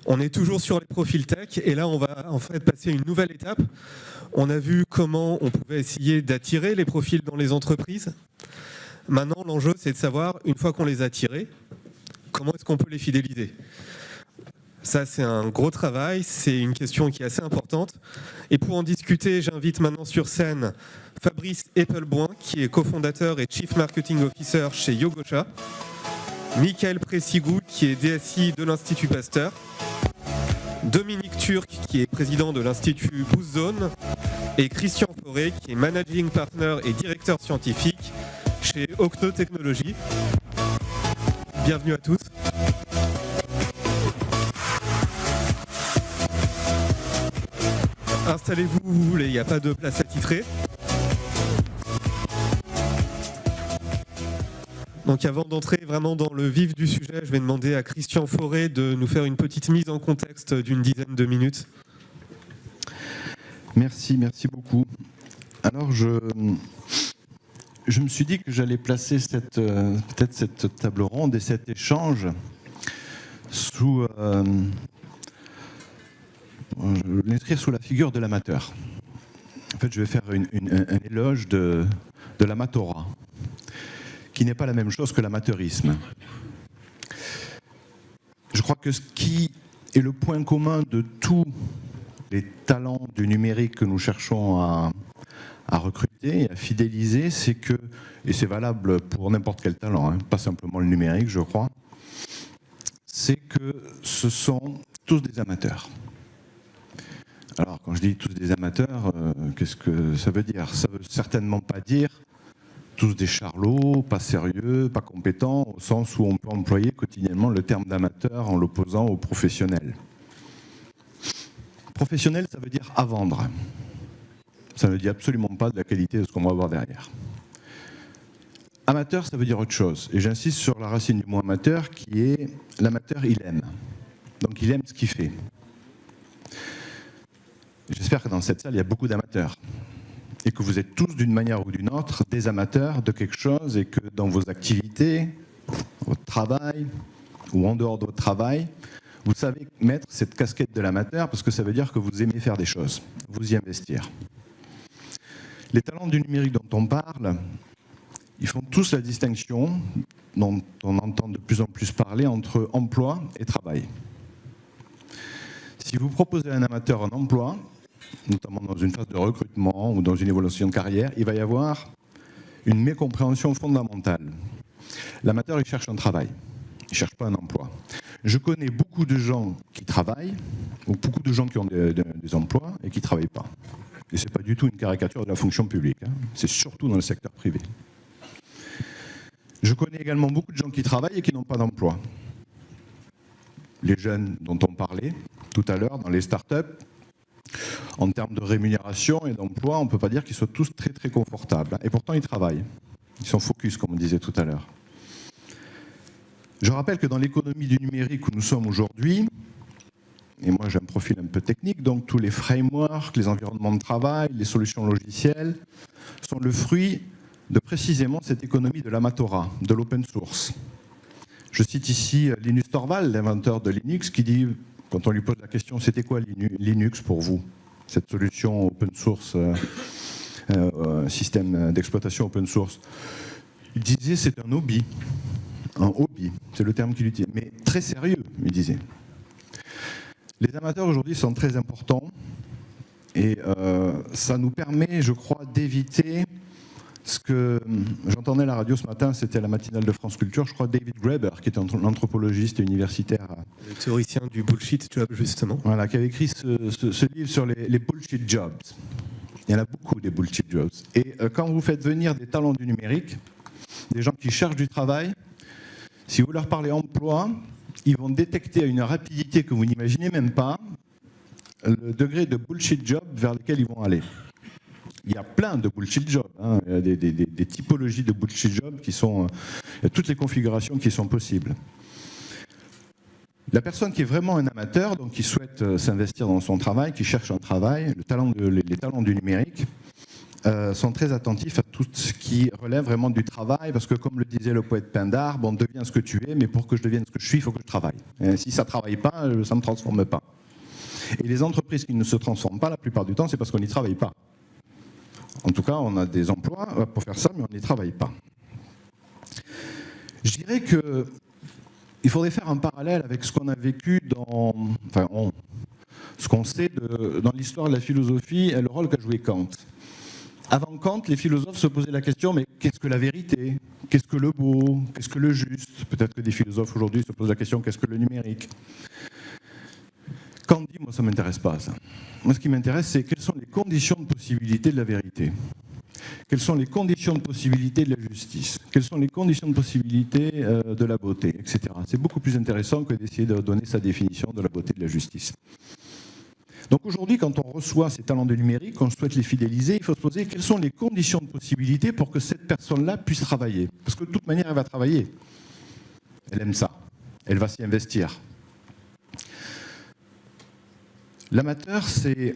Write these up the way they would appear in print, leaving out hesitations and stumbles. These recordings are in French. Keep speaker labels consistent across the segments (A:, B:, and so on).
A: On est toujours sur les profils tech et là on va en fait passer une nouvelle étape. On a vu comment on pouvait essayer d'attirer les profils dans les entreprises. Maintenant l'enjeu c'est de savoir, une fois qu'on les a attirés, comment est-ce qu'on peut les fidéliser. Ça c'est un gros travail, c'est une question qui est assez importante. Et pour en discuter, j'invite maintenant sur scène Fabrice Eppelboin, qui est cofondateur et Chief Marketing Officer chez Yogosha. Michael Pressigou, qui est DSI de l'Institut Pasteur. Dominique Turc, qui est président de l'Institut Boost Zone. Et Christian Fauré, qui est Managing Partner et directeur scientifique chez Octo Technologies. Bienvenue à tous. Installez-vous où vous voulez, il n'y a pas de place attitrée. Donc avant d'entrer vraiment dans le vif du sujet, je vais demander à Christian Fauré de nous faire une petite mise en contexte d'une dizaine de minutes.
B: Merci beaucoup. Alors je me suis dit que j'allais placer peut-être cette table ronde et cet échange sous l'inscrire sous la figure de l'amateur. En fait, je vais faire un éloge de l'amatorat, qui n'est pas la même chose que l'amateurisme. Je crois que ce qui est le point commun de tous les talents du numérique que nous cherchons à recruter et à fidéliser, c'est que, et c'est valable pour n'importe quel talent, pas simplement le numérique, je crois, c'est que ce sont tous des amateurs. Alors, quand je dis tous des amateurs, qu'est-ce que ça veut dire? Ça veut certainement pas dire tous des charlots, pas sérieux, pas compétents, au sens où on peut employer quotidiennement le terme d'amateur en l'opposant au professionnel. Professionnel, ça veut dire à vendre. Ça ne dit absolument pas de la qualité de ce qu'on va avoir derrière. Amateur, ça veut dire autre chose. Et j'insiste sur la racine du mot amateur, qui est l'amateur, il aime. Donc il aime ce qu'il fait. J'espère que dans cette salle, il y a beaucoup d'amateurs. Et que vous êtes tous, d'une manière ou d'une autre, des amateurs de quelque chose et que dans vos activités, votre travail ou en dehors de votre travail, vous savez mettre cette casquette de l'amateur parce que ça veut dire que vous aimez faire des choses, vous y investir. Les talents du numérique dont on parle, ils font tous la distinction dont on entend de plus en plus parler entre emploi et travail. Si vous proposez à un amateur un emploi, notamment dans une phase de recrutement ou dans une évolution de carrière, il va y avoir une mécompréhension fondamentale. L'amateur, il cherche un travail, il ne cherche pas un emploi. Je connais beaucoup de gens qui travaillent, ou beaucoup de gens qui ont des emplois et qui ne travaillent pas. Et ce n'est pas du tout une caricature de la fonction publique, c'est surtout dans le secteur privé. Je connais également beaucoup de gens qui travaillent et qui n'ont pas d'emploi. Les jeunes dont on parlait tout à l'heure dans les startups, en termes de rémunération et d'emploi, on ne peut pas dire qu'ils soient tous très très confortables. Et pourtant, ils travaillent. Ils sont focus, comme on disait tout à l'heure. Je rappelle que dans l'économie du numérique où nous sommes aujourd'hui, et moi j'ai un profil un peu technique, donc tous les frameworks, les environnements de travail, les solutions logicielles, sont le fruit de précisément cette économie de l'amatorat, de l'open source. Je cite ici Linus Torvalds, l'inventeur de Linux, qui dit, quand on lui pose la question, c'était quoi Linux pour vous? Cette solution open source, système d'exploitation open source. Il disait, c'est un hobby. Un hobby, c'est le terme qu'il utilise. Mais très sérieux, il disait. Les amateurs aujourd'hui sont très importants et ça nous permet, je crois, d'éviter ce que j'entendais à la radio ce matin, c'était la matinale de France Culture, je crois David Graeber, qui est un anthropologiste et universitaire. Le
A: théoricien du bullshit job, justement.
B: Voilà, qui avait écrit ce livre sur les bullshit jobs. Il y en a beaucoup des bullshit jobs. Et quand vous faites venir des talents du numérique, des gens qui cherchent du travail, si vous leur parlez emploi, ils vont détecter à une rapidité que vous n'imaginez même pas le degré de bullshit job vers lequel ils vont aller. Il y a plein de bullshit jobs, il y a des typologies de bullshit jobs qui sont, il y a toutes les configurations qui sont possibles. La personne qui est vraiment un amateur, donc qui souhaite s'investir dans son travail, qui cherche un travail, les talents du numérique, sont très attentifs à tout ce qui relève vraiment du travail, parce que comme le disait le poète Pindare, bon, deviens ce que tu es, mais pour que je devienne ce que je suis, il faut que je travaille. Et si ça ne travaille pas, ça ne me transforme pas. Et les entreprises qui ne se transforment pas, la plupart du temps, c'est parce qu'on n'y travaille pas. En tout cas, on a des emplois pour faire ça, mais on n'y travaille pas. Je dirais qu'il faudrait faire un parallèle avec ce qu'on a vécu ce qu'on sait dans l'histoire de la philosophie et le rôle qu'a joué Kant. Avant Kant, les philosophes se posaient la question, mais qu'est-ce que la vérité? Qu'est-ce que le beau? Qu'est-ce que le juste? Peut-être que des philosophes aujourd'hui se posent la question, qu'est-ce que le numérique? Kant dit, moi ça ne m'intéresse pas ça. Moi ce qui m'intéresse, c'est quelles sont les conditions de possibilité de la vérité? Quelles sont les conditions de possibilité de la justice? Quelles sont les conditions de possibilité de la beauté, etc. C'est beaucoup plus intéressant que d'essayer de donner sa définition de la beauté de la justice. Donc aujourd'hui, quand on reçoit ces talents de numérique, qu'on souhaite les fidéliser, il faut se poser quelles sont les conditions de possibilité pour que cette personne-là puisse travailler. Parce que de toute manière, elle va travailler. Elle aime ça. Elle va s'y investir. L'amateur, c'est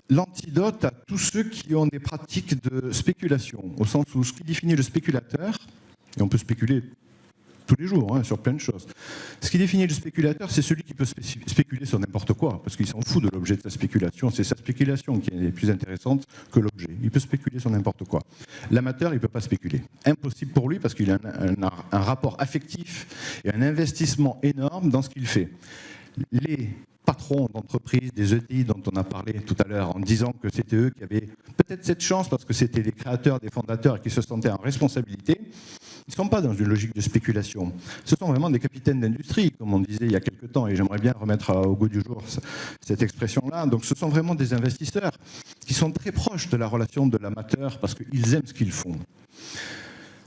B: l'antidote à tous ceux qui ont des pratiques de spéculation, au sens où ce qui définit le spéculateur, et on peut spéculer tous les jours sur plein de choses, ce qui définit le spéculateur, c'est celui qui peut spéculer sur n'importe quoi, parce qu'il s'en fout de l'objet de sa spéculation, c'est sa spéculation qui est plus intéressante que l'objet. Il peut spéculer sur n'importe quoi. L'amateur, il ne peut pas spéculer. Impossible pour lui, parce qu'il a un rapport affectif et un investissement énorme dans ce qu'il fait. Les patrons d'entreprises, des ETI dont on a parlé tout à l'heure, en disant que c'était eux qui avaient peut-être cette chance parce que c'était les créateurs, des fondateurs et qui se sentaient en responsabilité, ils ne sont pas dans une logique de spéculation. Ce sont vraiment des capitaines d'industrie, comme on disait il y a quelque temps, et j'aimerais bien remettre au goût du jour cette expression-là. Donc ce sont vraiment des investisseurs qui sont très proches de la relation de l'amateur parce qu'ils aiment ce qu'ils font.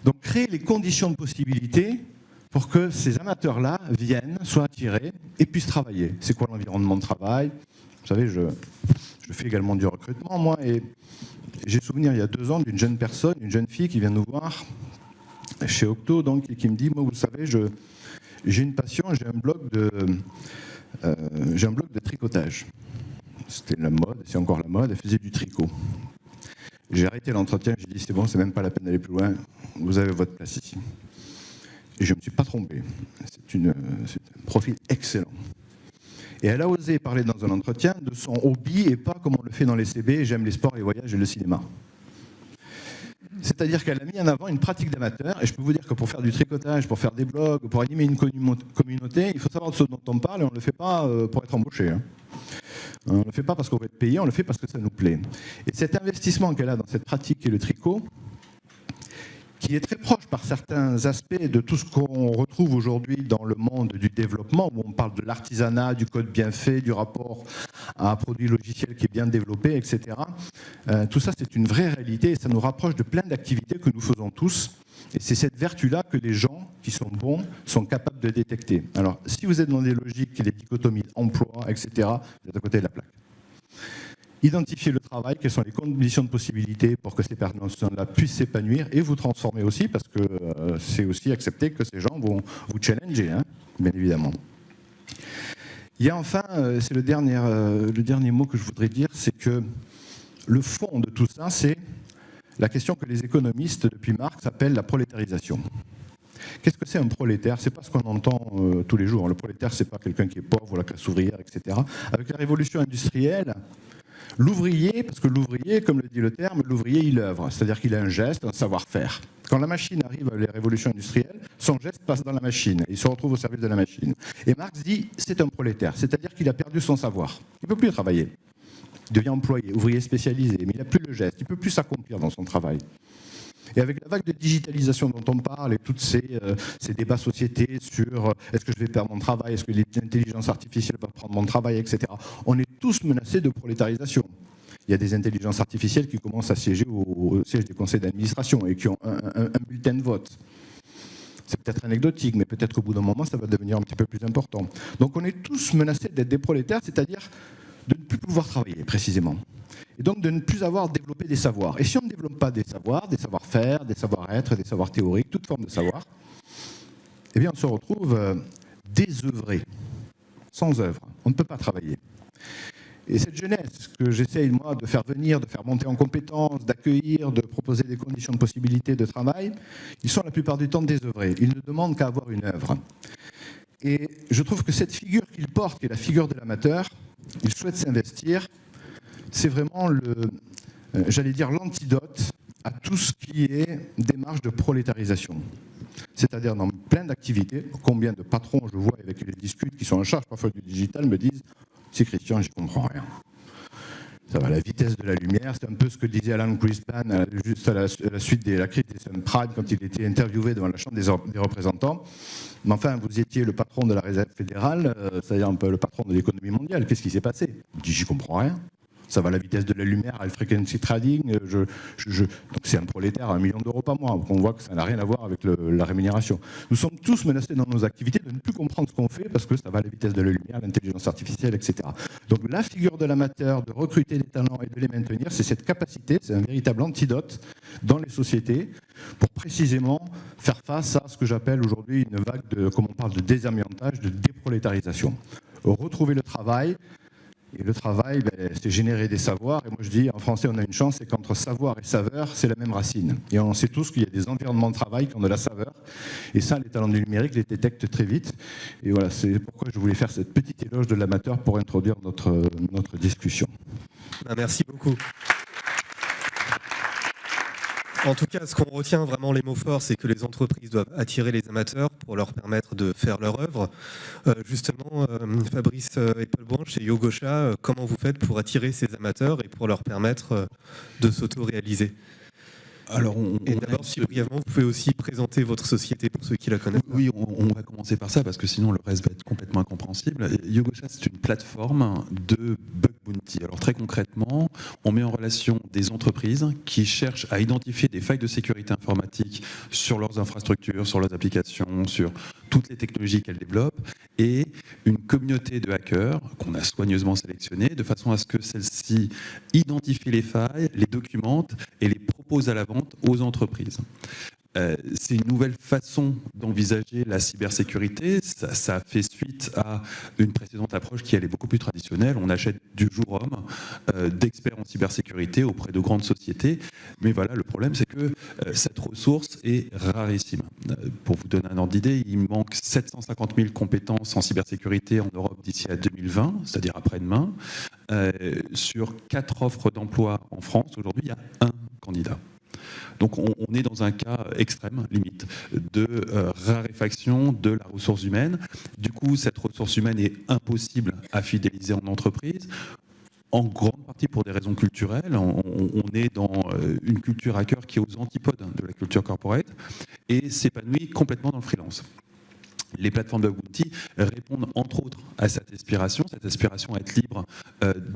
B: Donc créer les conditions de possibilité pour que ces amateurs-là viennent, soient attirés et puissent travailler. C'est quoi l'environnement de travail? Vous savez, je fais également du recrutement, moi, et j'ai souvenir il y a 2 ans d'une jeune personne, une jeune fille qui vient nous voir chez Octo, donc, et qui me dit, moi, vous savez, j'ai une passion, j'ai un blog de tricotage. C'était la mode, c'est encore la mode, elle faisait du tricot. J'ai arrêté l'entretien, j'ai dit, c'est bon, c'est même pas la peine d'aller plus loin, vous avez votre place ici. Et je ne me suis pas trompé. C'est un profil excellent. Et elle a osé parler dans un entretien de son hobby et pas comme on le fait dans les CB, j'aime les sports, les voyages et le cinéma. C'est-à-dire qu'elle a mis en avant une pratique d'amateur, et je peux vous dire que pour faire du tricotage, pour faire des blogs, pour animer une communauté, il faut savoir de ce dont on parle et on ne le fait pas pour être embauché. On ne le fait pas parce qu'on va être payé, on le fait parce que ça nous plaît. Et cet investissement qu'elle a dans cette pratique qui est le tricot, qui est très proche par certains aspects de tout ce qu'on retrouve aujourd'hui dans le monde du développement, où on parle de l'artisanat, du code bien fait, du rapport à un produit logiciel qui est bien développé, etc. Tout ça, c'est une vraie réalité et ça nous rapproche de plein d'activités que nous faisons tous. Et c'est cette vertu-là que les gens qui sont bons sont capables de détecter. Alors, si vous êtes dans des logiques, les dichotomies emploi, etc., vous êtes à côté de la plaque. Identifier le travail, quelles sont les conditions de possibilité pour que ces personnes-là puissent s'épanouir et vous transformer aussi, parce que c'est aussi accepter que ces gens vont vous challenger, bien évidemment. Il y a enfin, c'est le dernier mot que je voudrais dire, c'est que le fond de tout ça, c'est la question que les économistes, depuis Marx, appellent la prolétarisation. Qu'est-ce que c'est un prolétaire? C'est pas ce qu'on entend tous les jours. Le prolétaire, c'est pas quelqu'un qui est pauvre ou la classe ouvrière, etc. Avec la révolution industrielle, l'ouvrier, parce que l'ouvrier, comme le dit le terme, l'ouvrier, il œuvre, c'est-à-dire qu'il a un geste, un savoir-faire. Quand la machine arrive à la révolution industrielle, son geste passe dans la machine, il se retrouve au service de la machine. Et Marx dit, c'est un prolétaire, c'est-à-dire qu'il a perdu son savoir. Il ne peut plus travailler. Il devient employé, ouvrier spécialisé, mais il n'a plus le geste, il ne peut plus s'accomplir dans son travail. Et avec la vague de digitalisation dont on parle et tous ces débats sociétés sur est-ce que je vais perdre mon travail, est-ce que l'intelligence artificielle va prendre mon travail, etc., on est tous menacés de prolétarisation. Il y a des intelligences artificielles qui commencent à siéger au siège des conseils d'administration et qui ont un bulletin de vote. C'est peut-être anecdotique, mais peut-être qu'au bout d'un moment, ça va devenir un petit peu plus important. Donc on est tous menacés d'être des prolétaires, c'est-à-dire de ne plus pouvoir travailler, précisément. Et donc de ne plus avoir développé des savoirs. Et si on ne développe pas des savoirs, des savoir-faire, des savoir-être, des savoirs théoriques, toute forme de savoir, eh bien on se retrouve désœuvré, sans œuvre. On ne peut pas travailler. Et cette jeunesse que j'essaye, moi, de faire venir, de faire monter en compétences, d'accueillir, de proposer des conditions de possibilité de travail, ils sont la plupart du temps désœuvrés. Ils ne demandent qu'à avoir une œuvre. Et je trouve que cette figure qu'il porte, qui est la figure de l'amateur, il souhaite s'investir, c'est vraiment j'allais dire l'antidote à tout ce qui est démarche de prolétarisation. C'est-à-dire dans plein d'activités, combien de patrons je vois avec qui je discute, qui sont en charge parfois du digital, me disent « C'est Christian, j'y comprends rien ». Ça va à la vitesse de la lumière, c'est un peu ce que disait Alan Greenspan juste à la suite de la crise des subprimes quand il était interviewé devant la Chambre des représentants. Mais enfin, vous étiez le patron de la Réserve fédérale, c'est-à-dire un peu le patron de l'économie mondiale. Qu'est-ce qui s'est passé ? Il dit « J'y comprends rien ». Ça va à la vitesse de la lumière, high frequency trading. Donc c'est un prolétaire à 1 million d'euros par mois. Donc on voit que ça n'a rien à voir avec la rémunération. Nous sommes tous menacés dans nos activités de ne plus comprendre ce qu'on fait parce que ça va à la vitesse de la lumière, l'intelligence artificielle, etc. Donc la figure de l'amateur, de recruter des talents et de les maintenir, c'est cette capacité, c'est un véritable antidote dans les sociétés pour précisément faire face à ce que j'appelle aujourd'hui une vague de, comme on parle de désamiantage, de déprolétarisation. Retrouver le travail. Et le travail, c'est générer des savoirs. Et moi, je dis, en français, on a une chance, c'est qu'entre savoir et saveur, c'est la même racine. Et on sait tous qu'il y a des environnements de travail qui ont de la saveur. Et ça, les talents du numérique les détectent très vite. Et voilà, c'est pourquoi je voulais faire cette petite éloge de l'amateur pour introduire notre discussion.
A: Merci beaucoup. En tout cas, ce qu'on retient vraiment les mots forts, c'est que les entreprises doivent attirer les amateurs pour leur permettre de faire leur œuvre. Justement, Fabrice Eppelbranch chez Yogosha, comment vous faites pour attirer ces amateurs et pour leur permettre de s'auto-réaliser ?
C: Alors,
A: et d'abord, si brièvement, vous pouvez aussi présenter votre société pour ceux qui la connaissent.
C: Oui, on va commencer par ça parce que sinon le reste va être complètement incompréhensible. Yogosha, c'est une plateforme de bug bounty. Alors très concrètement, on met en relation des entreprises qui cherchent à identifier des failles de sécurité informatique sur leurs infrastructures, sur leurs applications, sur toutes les technologies qu'elles développent, et une communauté de hackers qu'on a soigneusement sélectionnée de façon à ce que celle-ci identifie les failles, les documente et les propose à la vente aux entreprises. C'est une nouvelle façon d'envisager la cybersécurité. Ça fait suite à une précédente approche qui allait beaucoup plus traditionnelle. On achète du jour homme d'experts en cybersécurité auprès de grandes sociétés. Mais voilà, le problème, c'est que cette ressource est rarissime. Pour vous donner un ordre d'idée, il manque 750 000 compétences en cybersécurité en Europe d'ici à 2020, c'est-à-dire après-demain. Sur 4 offres d'emploi en France, aujourd'hui, il y a 1 candidat. Donc on est dans un cas extrême, limite, de raréfaction de la ressource humaine. Du coup, cette ressource humaine est impossible à fidéliser en entreprise, en grande partie pour des raisons culturelles. On est dans une culture hacker qui est aux antipodes de la culture corporate et s'épanouit complètement dans le freelance. Les plateformes de bounty répondent entre autres à cette aspiration à être libre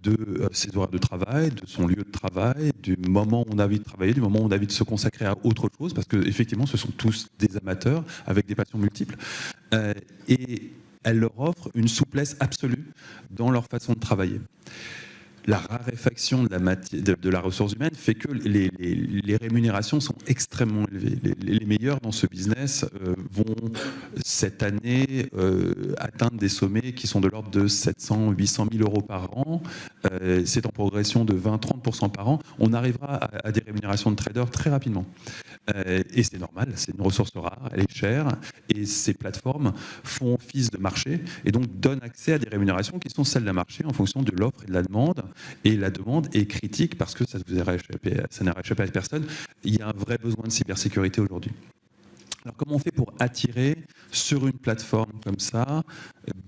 C: de ses horaires de travail, de son lieu de travail, du moment où on a envie de travailler, du moment où on a envie de se consacrer à autre chose, parce qu'effectivement ce sont tous des amateurs avec des passions multiples. Et elles leur offrent une souplesse absolue dans leur façon de travailler. La raréfaction de la ressource humaine fait que les rémunérations sont extrêmement élevées. Les meilleurs dans ce business vont cette année atteindre des sommets qui sont de l'ordre de 700 800 000 euros par an. C'est en progression de 20-30% par an. On arrivera à des rémunérations de traders très rapidement. Et c'est normal, c'est une ressource rare, elle est chère, et ces plateformes font office de marché et donc donnent accès à des rémunérations qui sont celles d'un marché en fonction de l'offre et de la demande. Et la demande est critique parce que ça n'a échappé à personne. Il y a un vrai besoin de cybersécurité aujourd'hui. Alors comment on fait pour attirer sur une plateforme comme ça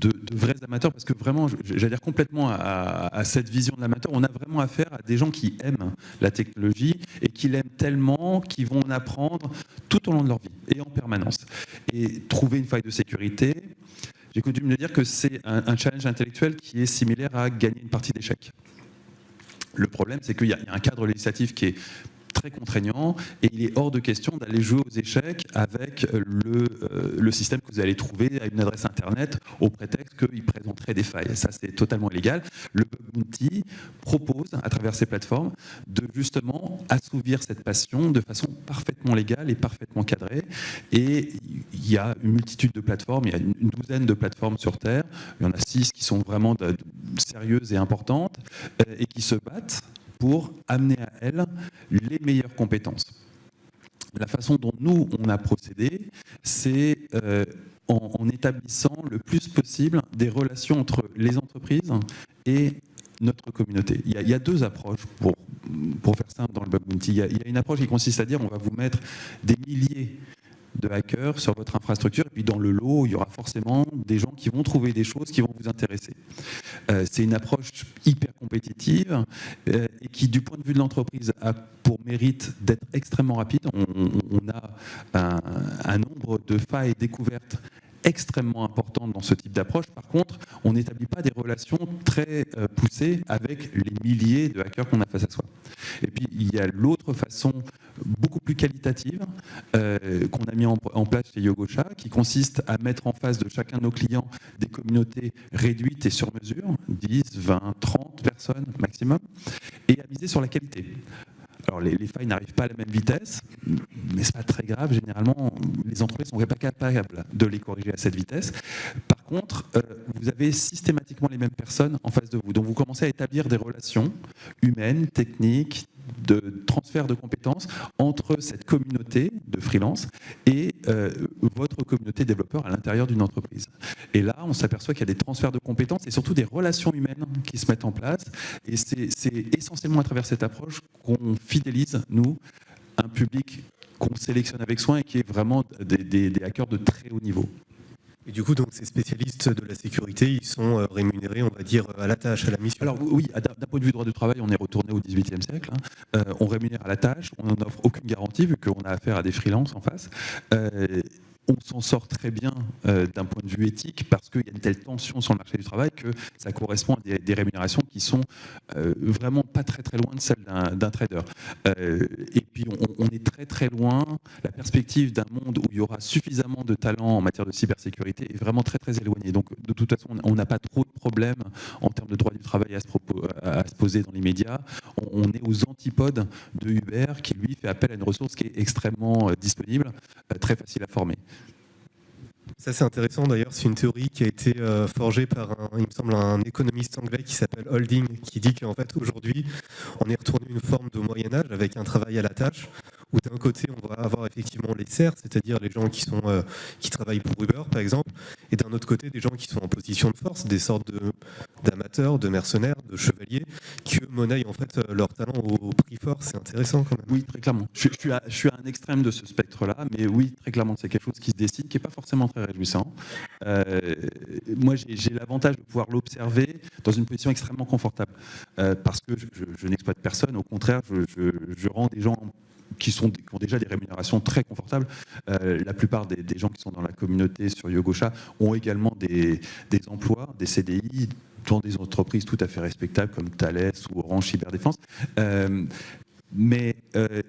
C: de vrais amateurs ? Parce que vraiment, j'allais dire complètement à cette vision de l'amateur, on a vraiment affaire à des gens qui aiment la technologie et qui l'aiment tellement qu'ils vont en apprendre tout au long de leur vie et en permanence. Et trouver une faille de sécurité, j'ai coutume de dire que c'est un challenge intellectuel qui est similaire à gagner une partie d'échecs. Le problème, c'est qu'il y a un cadre législatif qui est très contraignant et il est hors de question d'aller jouer aux échecs avec le système que vous allez trouver à une adresse internet au prétexte qu'il présenterait des failles. Ça, c'est totalement illégal. Le bug bounty propose, à travers ces plateformes, de justement assouvir cette passion de façon parfaitement légale et parfaitement cadrée. Et il y a une multitude de plateformes, il y a une douzaine de plateformes sur Terre. Il y en a 6 qui sont vraiment sérieuses et importantes et qui se battent pour amener à elles les meilleures compétences. La façon dont nous, on a procédé, c'est en établissant le plus possible des relations entre les entreprises et notre communauté. Il y a deux approches pour faire simple dans le bug bounty. Il y a une approche qui consiste à dire on va vous mettre des milliers de hackers sur votre infrastructure, et puis dans le lot, il y aura forcément des gens qui vont trouver des choses qui vont vous intéresser. C'est une approche hyper compétitive et qui, du point de vue de l'entreprise, a pour mérite d'être extrêmement rapide. On a un nombre de failles découvertes extrêmement importante dans ce type d'approche. Par contre, on n'établit pas des relations très poussées avec les milliers de hackers qu'on a face à soi. Et puis, il y a l'autre façon beaucoup plus qualitative qu'on a mis en place chez Yogosha, qui consiste à mettre en face de chacun de nos clients des communautés réduites et sur mesure, 10, 20, 30 personnes maximum, et à miser sur la qualité. Alors les failles n'arrivent pas à la même vitesse, mais ce n'est pas très grave. Généralement, les entreprises ne sont pas capables de les corriger à cette vitesse. Par contre, vous avez systématiquement les mêmes personnes en face de vous. Donc vous commencez à établir des relations humaines, techniques, de transfert de compétences entre cette communauté de freelance et votre communauté développeur à l'intérieur d'une entreprise. Et là, on s'aperçoit qu'il y a des transferts de compétences et surtout des relations humaines qui se mettent en place. Et c'est essentiellement à travers cette approche qu'on fidélise, nous, un public qu'on sélectionne avec soin et qui est vraiment des hackers de très haut niveau.
A: Et du coup, donc, ces spécialistes de la sécurité, ils sont rémunérés, on va dire, à la tâche, à la mission.
C: Alors oui, d'un point de vue droit du travail, on est retourné au XVIIIe siècle. On rémunère à la tâche, on n'offre aucune garantie vu qu'on a affaire à des freelances en face. On s'en sort très bien d'un point de vue éthique parce qu'il y a une telle tension sur le marché du travail que ça correspond à des rémunérations qui sont vraiment pas très très loin de celles d'un trader. Et puis on est très très loin. La perspective d'un monde où il y aura suffisamment de talents en matière de cybersécurité est vraiment très très éloignée. Donc de toute façon, on n'a pas trop de problèmes en termes de droit du travail à se poser dans l'immédiat. On est aux antipodes de Uber qui lui fait appel à une ressource qui est extrêmement disponible, très facile à former.
A: Ça, c'est intéressant d'ailleurs, c'est une théorie qui a été forgée par, il me semble, un économiste anglais qui s'appelle Holding, qui dit qu'en fait aujourd'hui, on est retourné à une forme de Moyen-Âge avec un travail à la tâche, où d'un côté, on va avoir effectivement les serfs, c'est-à-dire les gens qui travaillent pour Uber, par exemple, et d'un autre côté, des gens qui sont en position de force, des sortes d'amateurs, de mercenaires, de chevaliers, qui eux monnaient en fait leur talent au prix fort. C'est intéressant quand même.
C: Oui, très clairement. Je suis à un extrême de ce spectre-là, mais oui, très clairement, c'est quelque chose qui se dessine, qui n'est pas forcément très réjouissant. Moi, j'ai l'avantage de pouvoir l'observer dans une position extrêmement confortable, parce que je n'exploite personne, au contraire, je rends des gens qui ont déjà des rémunérations très confortables. La plupart des gens qui sont dans la communauté sur Yogosha ont également des emplois, des CDI, dans des entreprises tout à fait respectables comme Thales ou Orange Cyberdéfense. Mais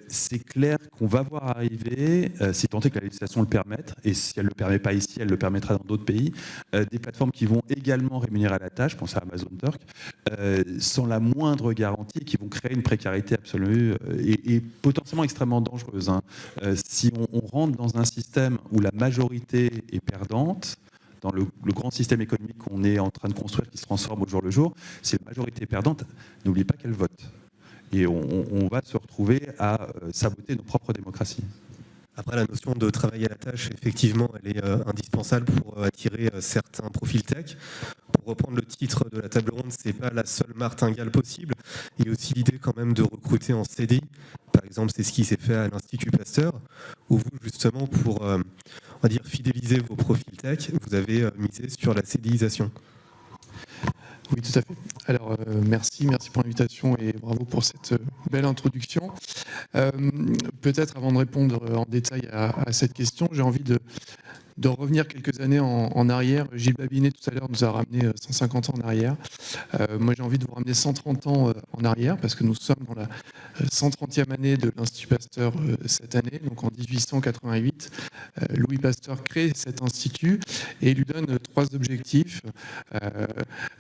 C: c'est clair qu'on va voir arriver, si tant est que la législation le permette, et si elle ne le permet pas ici, elle le permettra dans d'autres pays, des plateformes qui vont également rémunérer à la tâche, je pense à Amazon Turk, sans la moindre garantie, qui vont créer une précarité absolue et potentiellement extrêmement dangereuse. Si on rentre dans un système où la majorité est perdante, dans le grand système économique qu'on est en train de construire, qui se transforme au jour le jour, si la majorité est perdante, n'oubliez pas qu'elle vote. Et on va se retrouver à saboter nos propres démocraties.
A: Après, la notion de travail à la tâche, effectivement, elle est indispensable pour attirer certains profils tech. Pour reprendre le titre de la table ronde, c'est pas la seule martingale possible. Il y a aussi l'idée quand même de recruter en CDI. Par exemple, c'est ce qui s'est fait à l'Institut Pasteur, où vous, justement, pour on va dire, fidéliser vos profils tech, vous avez misé sur la CDIsation.
D: Oui, tout à fait. Alors, merci pour l'invitation et bravo pour cette belle introduction. Peut-être avant de répondre en détail à cette question, j'ai envie de revenir quelques années en arrière. Gilles Babinet, tout à l'heure, nous a ramené 150 ans en arrière. Moi, j'ai envie de vous ramener 130 ans en arrière, parce que nous sommes dans la 130e année de l'Institut Pasteur cette année. Donc, en 1888, Louis Pasteur crée cet institut et lui donne 3 objectifs.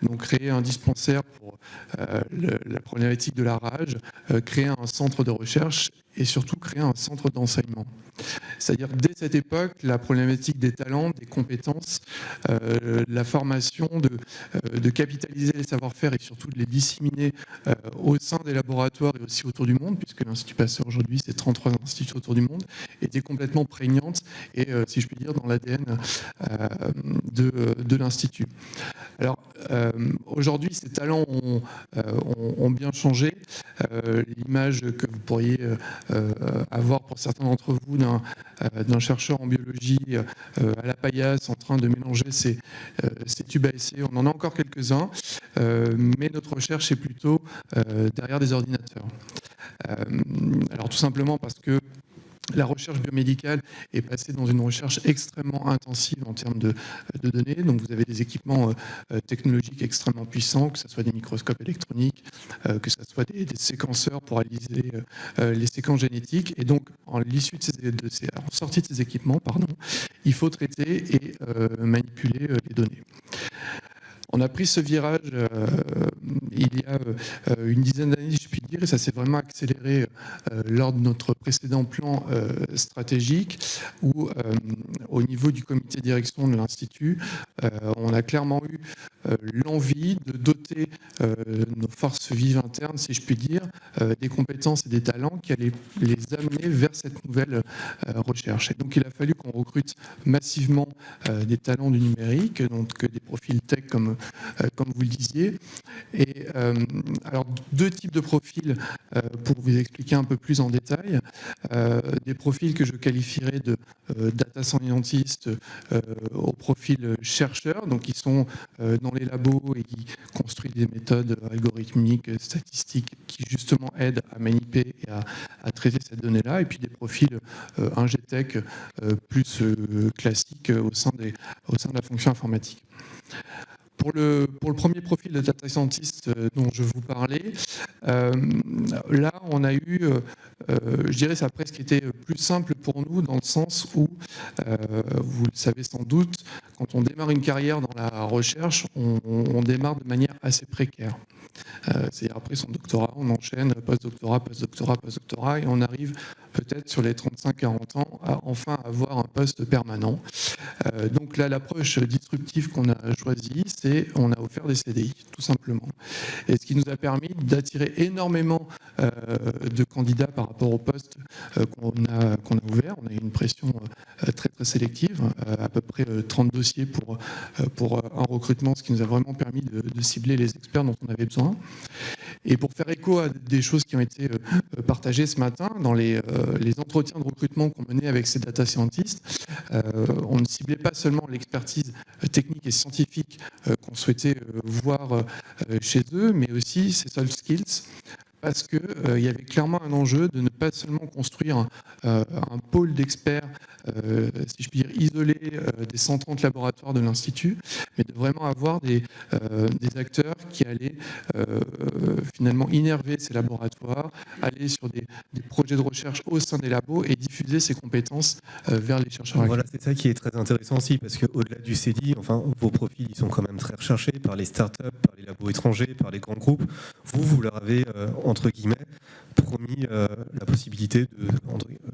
D: Donc, créer un dispensaire pour la problématique de la rage, créer un centre de recherche et surtout créer un centre d'enseignement. C'est-à-dire dès cette époque, la problématique des talents, des compétences, la formation, de capitaliser les savoir-faire et surtout de les disséminer au sein des laboratoires et aussi autour du monde, puisque l'Institut Pasteur aujourd'hui, c'est 33 instituts autour du monde, était complètement prégnante et, si je puis dire, dans l'ADN de l'Institut. Alors, aujourd'hui, ces talents ont bien changé. L'image que vous pourriez avoir pour certains d'entre vous d'un chercheur en biologie à la paillasse en train de mélanger ces tubes à essai, on en a encore quelques-uns, mais notre recherche est plutôt derrière des ordinateurs. Alors tout simplement parce que la recherche biomédicale est passée dans une recherche extrêmement intensive en termes de données. Donc vous avez des équipements technologiques extrêmement puissants, que ce soit des microscopes électroniques, que ce soit des séquenceurs pour analyser les séquences génétiques. Et donc en sortie de ces équipements, il faut traiter et manipuler les données. On a pris ce virage il y a une dizaine d'années, je puis dire, et ça s'est vraiment accéléré lors de notre précédent plan stratégique, où au niveau du comité de direction de l'Institut, on a clairement eu l'envie de doter nos forces vives internes, si je puis dire, des compétences et des talents qui allaient les amener vers cette nouvelle recherche. Et donc il a fallu qu'on recrute massivement des talents du numérique, donc des profils tech comme vous le disiez. Et alors deux types de profils pour vous expliquer un peu plus en détail. Des profils que je qualifierais de data scientist au profil chercheur, donc qui sont dans les labos et qui construisent des méthodes algorithmiques, statistiques, qui justement aident à manipuler et à traiter cette donnée-là, et puis des profils ingé-tech plus classiques au sein de la fonction informatique. Pour le premier profil de data scientist dont je vous parlais, là on a eu, je dirais ça a presque été plus simple pour nous dans le sens où, vous le savez sans doute, quand on démarre une carrière dans la recherche, on démarre de manière assez précaire. C'est-à-dire après son doctorat, on enchaîne post-doctorat, post-doctorat, post-doctorat, et on arrive peut-être sur les 35-40 ans à enfin avoir un poste permanent. Donc là, l'approche disruptive qu'on a choisie, c'est on a offert des CDI, tout simplement. Et ce qui nous a permis d'attirer énormément de candidats par rapport au poste qu'on a ouvert. On a eu une pression très très sélective, à peu près 30 dossiers pour un recrutement, ce qui nous a vraiment permis de cibler les experts dont on avait besoin. Et pour faire écho à des choses qui ont été partagées ce matin, dans les entretiens de recrutement qu'on menait avec ces data scientists, on ne ciblait pas seulement l'expertise technique et scientifique qu'on souhaitait voir chez eux, mais aussi ces soft skills, parce qu'il y avait clairement un enjeu de ne pas seulement construire un pôle d'experts, si je puis dire, isolé des 130 laboratoires de l'Institut, mais de vraiment avoir des acteurs qui allaient finalement innerver ces laboratoires, aller sur des projets de recherche au sein des labos et diffuser ces compétences vers les chercheurs.
A: Voilà, c'est ça qui est très intéressant aussi, parce qu'au-delà du CDI, enfin, vos profils ils sont quand même très recherchés par les startups, par les labos étrangers, par les grands groupes. Vous leur avez, entre guillemets, promis la possibilité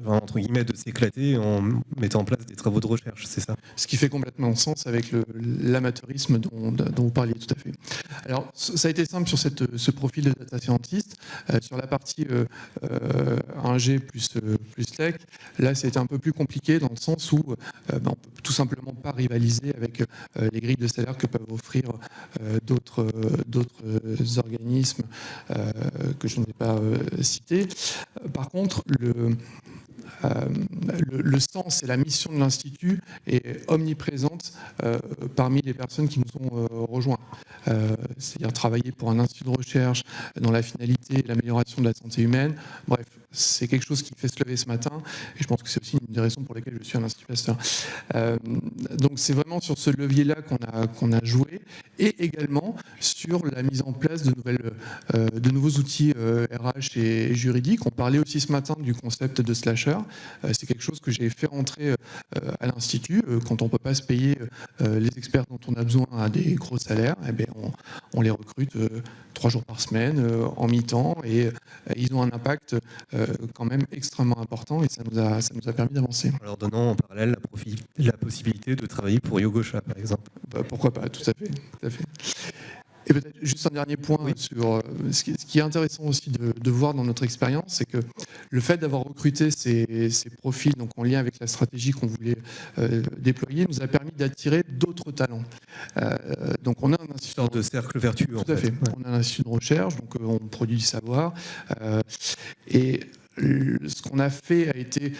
A: entre guillemets, de s'éclater en mettant en place des travaux de recherche, c'est ça?
D: Ce qui fait complètement sens avec l'amateurisme dont vous parliez, tout à fait. Alors, ça a été simple sur ce profil de data scientist. Sur la partie 1G plus tech, là, c'était un peu plus compliqué dans le sens où on ne peut tout simplement pas rivaliser avec les grilles de salaire que peuvent offrir d'autres organismes que je n'ai pas cités. Par contre, le sens et la mission de l'Institut est omniprésente parmi les personnes qui nous ont rejoints. C'est-à-dire travailler pour un institut de recherche dont la finalité est l'amélioration de la santé humaine. Bref, c'est quelque chose qui fait se lever ce matin et je pense que c'est aussi une des raisons pour lesquelles je suis à l'Institut Pasteur. Donc c'est vraiment sur ce levier-là qu'on a joué et également sur la mise en place de nouveaux outils RH et juridiques. On parlait aussi ce matin du concept de slasher. C'est quelque chose que j'ai fait rentrer à l'Institut. Quand on ne peut pas se payer les experts dont on a besoin à des gros salaires, eh bien on les recrute 3 jours par semaine, en mi-temps, et ils ont un impact quand même extrêmement important, et ça nous a permis d'avancer.
A: En leur donnant en parallèle la possibilité de travailler pour Yogosha, par exemple.
D: Pourquoi pas, tout à fait. Tout à fait. Et peut-être juste un dernier point sur ce qui est intéressant aussi de voir dans notre expérience, c'est que le fait d'avoir recruté ces profils, donc en lien avec la stratégie qu'on voulait déployer, nous a permis d'attirer d'autres talents. Donc on a un institut
A: de cercle vertueux.
D: Tout à fait. Ouais. On a un institut de recherche, donc on produit du savoir, et ce qu'on a fait a été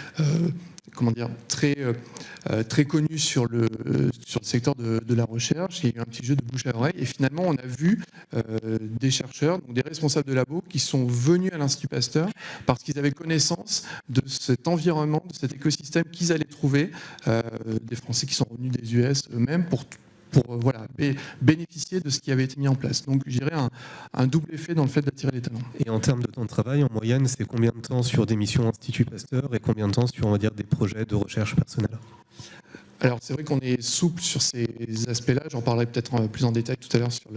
D: très connu sur le secteur de la recherche. Il y a eu un petit jeu de bouche à oreille, et finalement on a vu des chercheurs, donc des responsables de labo, qui sont venus à l'Institut Pasteur parce qu'ils avaient connaissance de cet environnement, de cet écosystème qu'ils allaient trouver, des Français qui sont revenus des US eux-mêmes pour bénéficier de ce qui avait été mis en place. Donc je dirais un double effet dans le fait d'attirer les talents.
A: Et en termes de temps de travail, en moyenne, c'est combien de temps sur des missions Institut Pasteur et combien de temps sur, on va dire, des projets de recherche personnelle?
D: Alors c'est vrai qu'on est souple sur ces aspects-là, j'en parlerai peut-être plus en détail tout à l'heure sur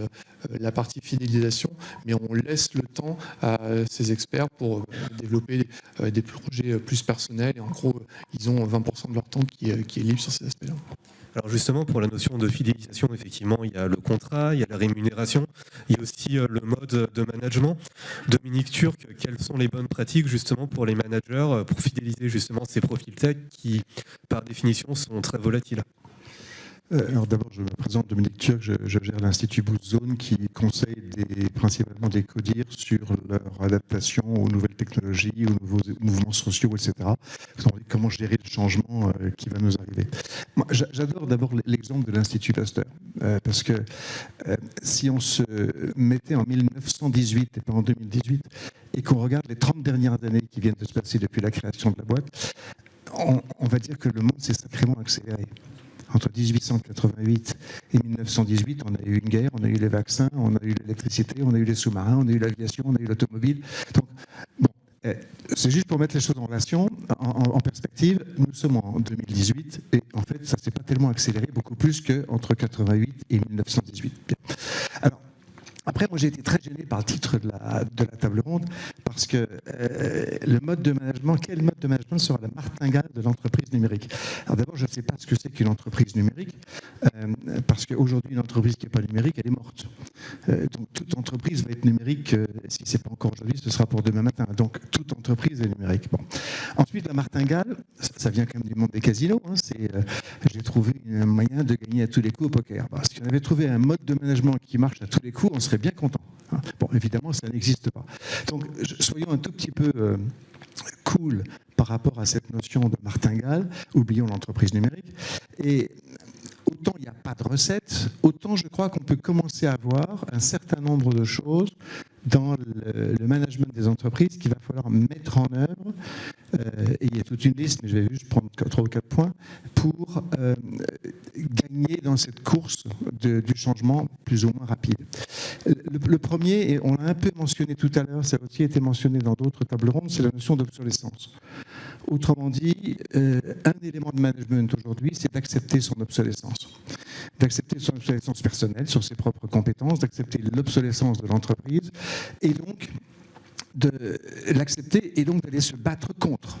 D: la partie fidélisation, mais on laisse le temps à ces experts pour développer des projets plus personnels, et en gros ils ont 20% de leur temps qui est libre sur ces aspects-là.
A: Alors justement, pour la notion de fidélisation, effectivement, il y a le contrat, il y a la rémunération, il y a aussi le mode de management. Dominique Turc, quelles sont les bonnes pratiques justement pour les managers pour fidéliser justement ces profils tech qui, par définition, sont très volatiles?
E: Alors d'abord, je me présente, Dominique Turc, je gère l'Institut Boost Zone qui conseille principalement des CODIR sur leur adaptation aux nouvelles technologies, aux nouveaux mouvements sociaux, etc. Comment gérer le changement qui va nous arriver. Moi, j'adore d'abord l'exemple de l'Institut Pasteur, parce que si on se mettait en 1918 et pas en 2018, et qu'on regarde les 30 dernières années qui viennent de se passer depuis la création de la boîte, on va dire que le monde s'est sacrément accéléré. Entre 1888 et 1918, on a eu une guerre, on a eu les vaccins, on a eu l'électricité, on a eu les sous-marins, on a eu l'aviation, on a eu l'automobile. Donc, bon, c'est juste pour mettre les choses en relation, en perspective. Nous sommes en 2018 et en fait, ça ne s'est pas tellement accéléré, beaucoup plus qu'entre 88 et 1918. Bien. Alors, après, moi, j'ai été très gêné par le titre de la table ronde parce que le mode de management, quel mode de management sera la martingale de l'entreprise numérique? Alors d'abord, je ne sais pas ce que c'est qu'une entreprise numérique parce qu'aujourd'hui, une entreprise qui n'est pas numérique, elle est morte. Donc toute entreprise va être numérique. Si ce n'est pas encore aujourd'hui, ce sera pour demain matin. Donc toute entreprise est numérique. Bon. Ensuite, la martingale, ça vient quand même du monde des casinos. Hein, j'ai trouvé un moyen de gagner à tous les coups au poker. Parce qu'on avait trouvé un mode de management qui marche à tous les coups, on serait bien content. Bon, évidemment, ça n'existe pas. Donc, soyons un tout petit peu cool par rapport à cette notion de martingale. Oublions l'entreprise numérique. Et autant il n'y a pas de recette, autant je crois qu'on peut commencer à voir un certain nombre de choses dans le management des entreprises qu'il va falloir mettre en œuvre. Et il y a toute une liste, mais je vais juste prendre 3 ou 4 points, pour gagner dans cette course du changement plus ou moins rapide. Le premier, et on l'a un peu mentionné tout à l'heure, ça a aussi été mentionné dans d'autres tables rondes, c'est la notion d'obsolescence. Autrement dit, un élément de management aujourd'hui, c'est d'accepter son obsolescence. D'accepter son obsolescence personnelle sur ses propres compétences, d'accepter l'obsolescence de l'entreprise, et donc de l'accepter et donc d'aller se battre contre.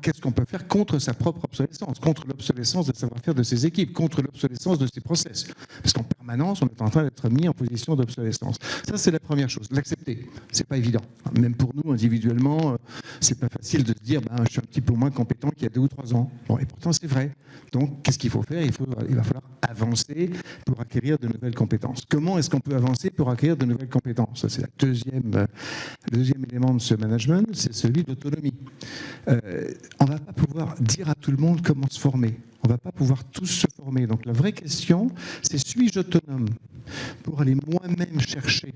E: Qu'est-ce qu'on peut faire contre sa propre obsolescence, contre l'obsolescence de savoir-faire de ses équipes, contre l'obsolescence de ses process? Parce qu'en permanence, on est en train d'être mis en position d'obsolescence. Ça, c'est la première chose. L'accepter, c'est pas évident. Même pour nous, individuellement, c'est pas facile de se dire je suis un petit peu moins compétent qu'il y a 2 ou 3 ans. Bon, et pourtant, c'est vrai. Donc, qu'est-ce qu'il faut faire? Il va falloir avancer pour acquérir de nouvelles compétences. Comment est-ce qu'on peut avancer pour acquérir de nouvelles compétences? Ça, c'est le deuxième élément de ce management, c'est celui de l'autonomie. On ne va pas pouvoir dire à tout le monde comment se former. On ne va pas pouvoir tous se former. Donc la vraie question, c'est suis-je autonome pour aller moi-même chercher